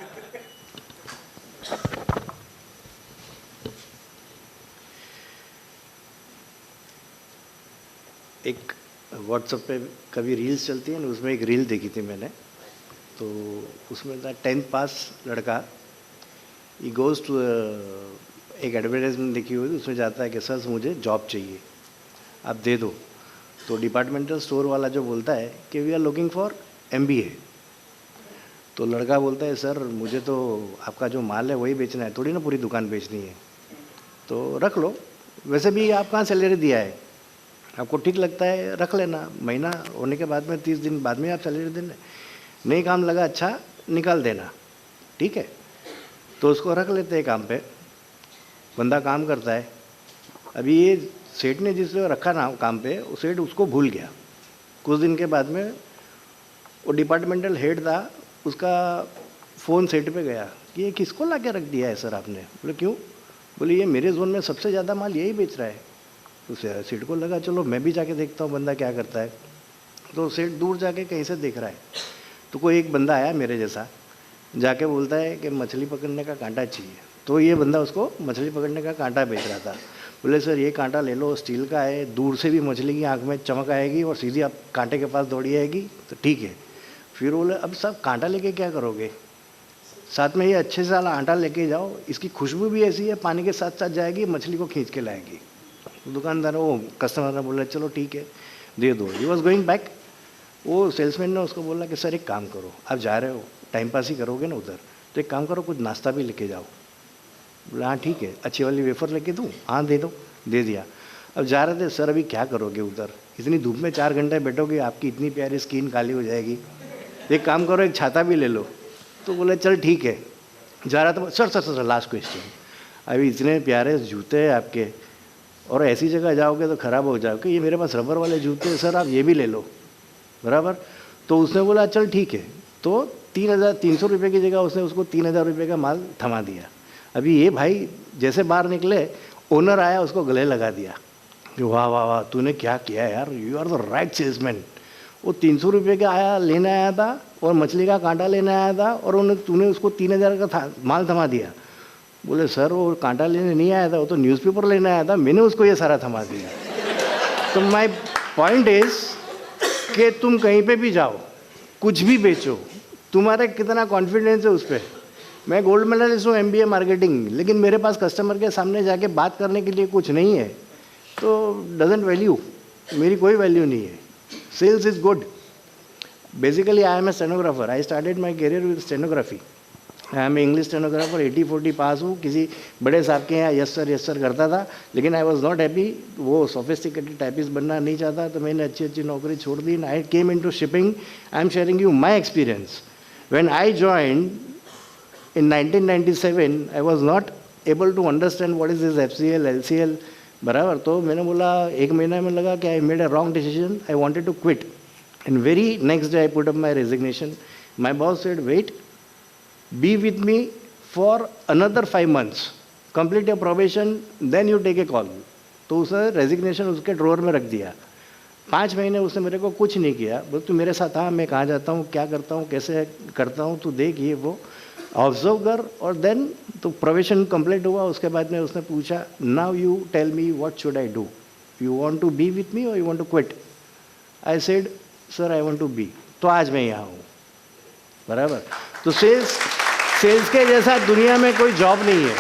Speaker 9: एक WhatsApp पे कभी reels चलती है ना, उसमें एक reel देखी थी मैंने, तो उसमें था 10th पास लड़का, ही गोज़ टू एक एडवर्टाइजमेंट देखी हुई, उसमें जाता है कि सर मुझे जॉब चाहिए, आप दे दो. तो डिपार्टमेंटल स्टोर वाला जो बोलता है कि we are looking for MBA. तो लड़का बोलता है सर मुझे तो आपका जो माल है वही बेचना है, थोड़ी ना पूरी दुकान बेचनी है, तो रख लो, वैसे भी आप कहाँ सैलरी दिया है, आपको ठीक लगता है रख लेना, महीना होने के बाद में 30 दिन बाद में आप सैलरी देना, नहीं काम लगा अच्छा निकाल देना, ठीक है. तो उसको रख लेते हैं काम पे, बंदा काम करता है. अभी ये सेठ ने जिसको रखा ना काम पे, वो सेठ उसको भूल गया. कुछ दिन के बाद में वो डिपार्टमेंटल हेड था, उसका फ़ोन सेठ पे गया कि ये किसको ला के रख दिया है सर आपने. बोले क्यों, बोले ये मेरे जोन में सबसे ज़्यादा माल यही बेच रहा है. तो सेठ को लगा चलो मैं भी जाके देखता हूँ बंदा क्या करता है. तो सेठ दूर जाके कहीं से देख रहा है, तो कोई एक बंदा आया मेरे जैसा, जाके बोलता है कि मछली पकड़ने का कांटा चाहिए. तो ये बंदा उसको मछली पकड़ने का कांटा बेच रहा था. बोले सर ये कांटा ले लो, स्टील का है, दूर से भी मछली की आँख में चमक आएगी और सीधी आप कांटे के पास दौड़ी आएगी, तो ठीक है. फिर बोले अब सब कांटा लेके क्या करोगे, साथ में ये अच्छे से वाला आटा लेके जाओ, इसकी खुशबू भी ऐसी है पानी के साथ साथ जाएगी, मछली को खींच के लाएगी। दुकानदार वो कस्टमर ने बोला चलो ठीक है दे दो। He was going back. वो सेल्समैन ने उसको बोला कि सर एक काम करो, आप जा रहे हो टाइम पास ही करोगे ना उधर, तो एक काम करो कुछ नाश्ता भी लेके जाओ। बोला हाँ ठीक है, अच्छी वाली वेफर लेके दूँ, हाँ दे दो, दे दिया। अब जा रहे थे, सर अभी क्या करोगे उधर, इतनी धूप में 4 घंटे बैठोगे, आपकी इतनी प्यारी स्किन काली हो जाएगी, एक काम करो एक छाता भी ले लो। तो बोले चल ठीक है। जा रहा था, sir sir sir last question, अभी इतने प्यारे जूते हैं आपके और ऐसी जगह जाओगे तो ख़राब हो जाओगे, ये मेरे पास रबर वाले जूते हैं सर, आप ये भी ले लो, बराबर। तो उसने बोला चल ठीक है। तो 3,300 रुपये की जगह उसने उसको 3,000 रुपये का माल थमा दिया। अभी ये भाई जैसे बाहर निकले, ओनर आया, उसको गले लगा दिया कि वाह वाह वाह तूने क्या किया यार, you are the right salesman. वो 300 रुपये का लेने आया था और मछली का कांटा लेने आया था, और तूने उसको 3,000 का माल थमा दिया। बोले सर वो कांटा लेने नहीं आया था, वो तो न्यूज़पेपर लेने आया था, मैंने उसको ये सारा थमा दिया। तो माय पॉइंट इज कि तुम कहीं पे भी जाओ, कुछ भी बेचो, तुम्हारा कितना कॉन्फिडेंस है उस पर। मैं गोल्ड मेडलिस्ट हूँ MBA मार्केटिंग, लेकिन मेरे पास कस्टमर के सामने जाके बात करने के लिए कुछ नहीं है, तो डजेंट वैल्यू, मेरी कोई वैल्यू नहीं है। Sales is good. Basically I am a stenographer, I started my career with stenography. I am English stenographer, 80-40 pass हूँ। किसी बड़े साहब के यहाँ यस सर करता था, लेकिन आई वॉज नॉट हैप्पी। वो सोफिस्टिकेटेड टाइपिस्ट बनना नहीं चाहता, तो मैंने अच्छी नौकरी छोड़ दी। I came into shipping. I am sharing you my experience. When I joined in 1997, I was not able to understand what is this FCL, LCL, बराबर। तो मैंने बोला 1 महीना में लगा कि I made a wrong decision, I wanted to quit. And very next day I put up my resignation. My boss said, wait, be with me for another 5 months, complete your probation, then you take a call. तो उसने resignation उसके drawer में रख दिया। 5 महीने उसने मेरे को कुछ नहीं किया। बोल तू मेरे साथ आ, मैं कहाँ जाता हूँ, क्या करता हूँ, कैसे करता हूँ, तू देख ये वो ऑब्जर्व कर। और देन तो प्रोविजन कंप्लीट हुआ। उसके बाद में उसने पूछा now you tell me what should I do, you want to be with me और you want to quit. I said sir I want to be. तो आज मैं यहाँ हूँ, बराबर। तो सेल्स के जैसा दुनिया में कोई जॉब नहीं है।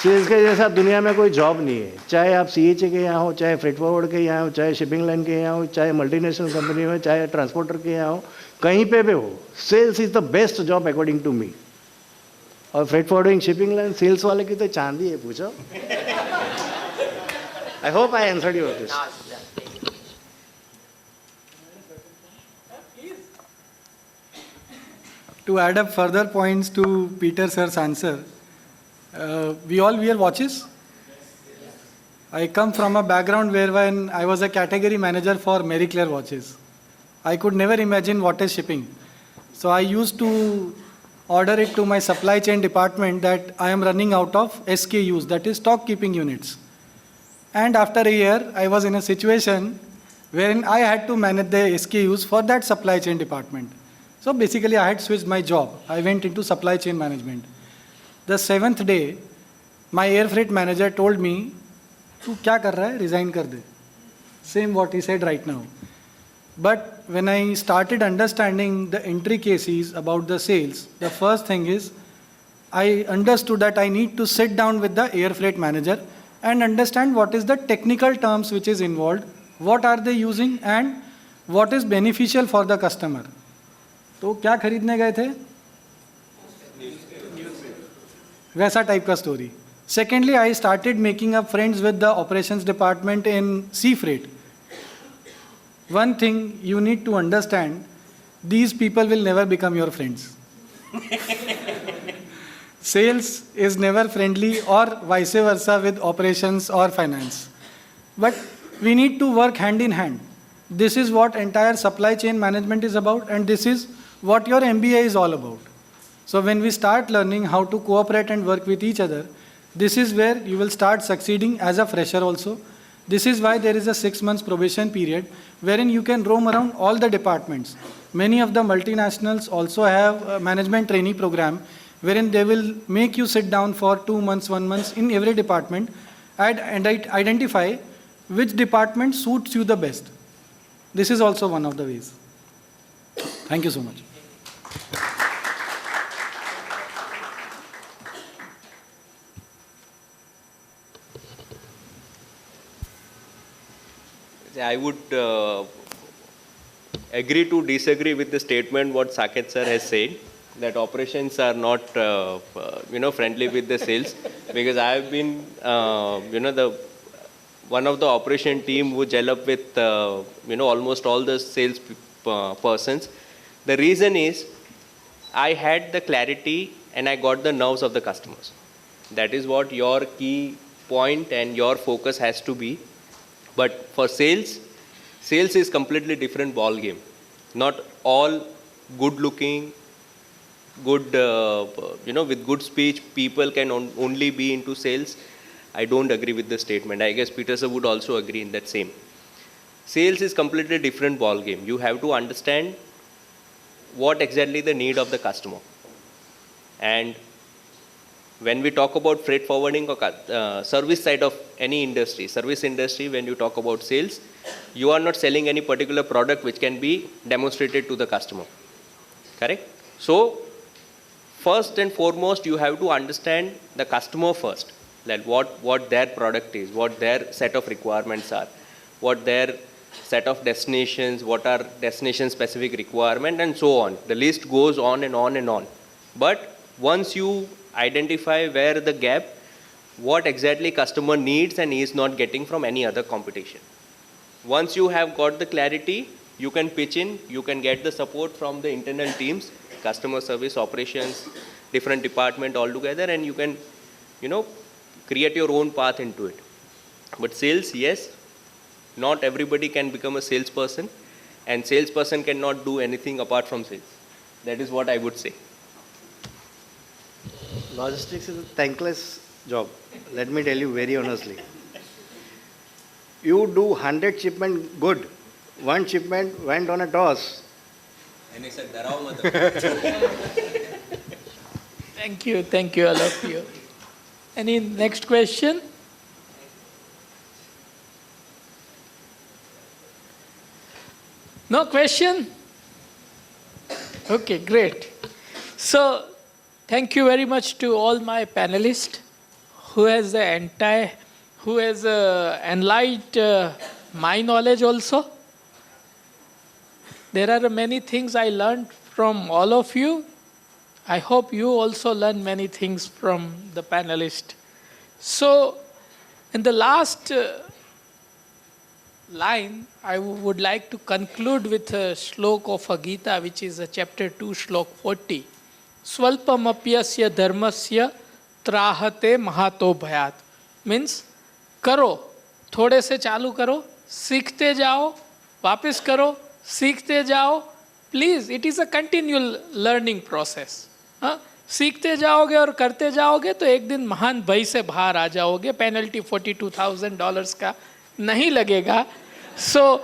Speaker 9: सेल्स के जैसा दुनिया में कोई जॉब नहीं है। चाहे आप CHA के यहाँ हो, चाहे फ्रेट फॉरवर्ड के यहाँ हो, चाहे शिपिंग लाइन के यहाँ हो, चाहे मल्टीनेशनल कंपनी हो, चाहे ट्रांसपोर्टर के यहाँ हो, कहीं पे भी हो, sales is the best job according to me. और freight forwarding, shipping line, sales वाले की तो चांदी है, पूछो। I hope I answered your this.
Speaker 3: To add up further points to Peter sir's answer, we all wear watches. I come from a background where when I was a category manager for Marie Claire watches, I could never imagine what is shipping. So I used to order it to my supply chain department that I am running out of SKUs, that is stock keeping units. And after a year, I was in a situation wherein I had to manage the SKUs for that supply chain department. So basically I had switched my job. I went into supply chain management. The 7th day, my air freight manager told me, "तू क्या कर रहा है? Resign कर दे." Same what he said right now. But when I started understanding the intricacies about the sales, the first thing is I understood that I need to sit down with the air freight manager and understand what is the technical terms which is involved, what are they using and what is beneficial for the customer. तो क्या खरीदने गए थे? वैसा type का story. Secondly, I started making up friends with the operations department in sea freight. One thing you need to understand, these people will never become your friends. Sales is never friendly or vice versa with operations or finance. But we need to work hand in hand. This is what entire supply chain management is about, and this is what your MBA is all about. So when we start learning how to cooperate and work with each other, this is where you will start succeeding as a fresher also. This is why there is a 6 months probation period wherein you can roam around all the departments. Many of the multinationals also have a management trainee program wherein they will make you sit down for 2 months, 1 month in every department and identify which department suits you the best. This is also one of the ways. Thank you so much.
Speaker 8: I would agree to disagree with the statement what Saket sir has said, that operations are not friendly with the sales, because I have been the one of the operation team who gel up with almost all the sales persons. The reason is I had the clarity and I got the nerves of the customers. That is what your key point and your focus has to be. But for sales is completely different ball game. Not all good looking, good, with good speech, people can only be into sales. I don't agree with the statement. I guess Peter sir would also agree in that same. Sales is completely different ball game. You have to understand what exactly the need of the customer. And when we talk about freight forwarding or service side of any industry, service industry, when you talk about sales, you are not selling any particular product which can be demonstrated to the customer. Correct? So, first and foremost, you have to understand the customer first, like what their product is, what their set of requirements are, what their set of destinations, what are destination specific requirement, and so on. The list goes on and on and on. But once you identify where the gap, what exactly customer needs and is not getting from any other competition. Once you have got the clarity, you can pitch in, you can get the support from the internal teams, customer service, operations, different department all together, and you can, create your own path into it. But sales, yes, not everybody can become a salesperson, and salesperson cannot do anything apart from sales. That is what I would say.
Speaker 9: Logistics is a thankless job. Let me tell you very honestly. You do 100 shipment good. One shipment went on a toss.
Speaker 2: Thank you, all of you. Any next question? No question? Okay, great. So, thank you very much to all my panelists who has enlightened my knowledge also. There are many things I learned from all of you. I hope you also learn many things from the panelists. So, in the last line, I would like to conclude with a shlok of a Gita, which is chapter 2, shlok 40. Swalpamapyasya dharmasya trahate mahato bhayat. Means, करो, थोड़े से चालू करो, सीखते जाओ, वापस करो, सीखते जाओ. Please, it is a continual learning process. सीखते जाओगे और करते जाओगे तो एक दिन महान भय से बाहर आ जाओगे. पेनल्टी $42,000 का नहीं लगेगा. So,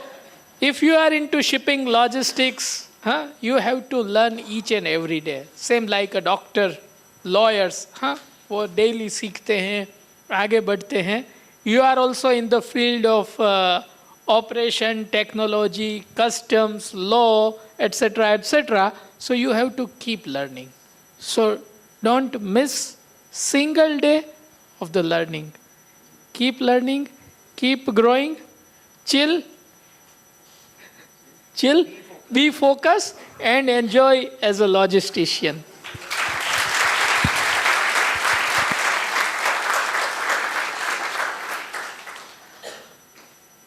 Speaker 2: if you are into shipping logistics, you have to learn each and every day. Same like a doctor, lawyers, वो daily सीखते हैं, आगे बढ़ते हैं. You are also in the field of operation, technology, customs, law, etc., etc. So you have to keep learning. So don't miss single day of the learning. Keep learning, keep growing, chill, be focused, and enjoy as a logistician.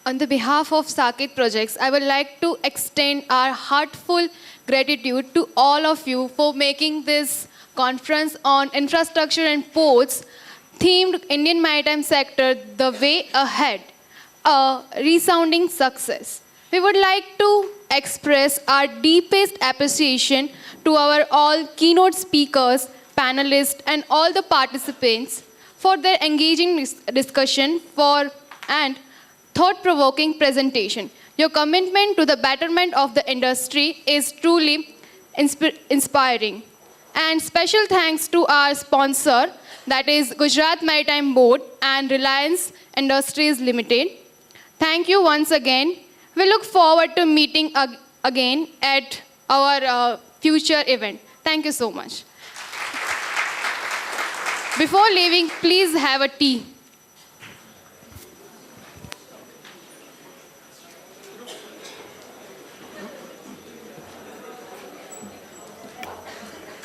Speaker 1: On the behalf of Saket Projects, I would like to extend our heartful gratitude to all of you for making this conference on infrastructure and ports themed Indian maritime sector the way ahead, a resounding success. We would like to express our deepest appreciation to our all keynote speakers, panelists, and all the participants for their engaging discussion and thought-provoking presentation. Your commitment to the betterment of the industry is truly inspiring. And special thanks to our sponsor, that is Gujarat Maritime Board and Reliance Industries Limited. Thank you once again. We look forward to meeting again at our future event. Thank you so much. Before leaving, please have a tea.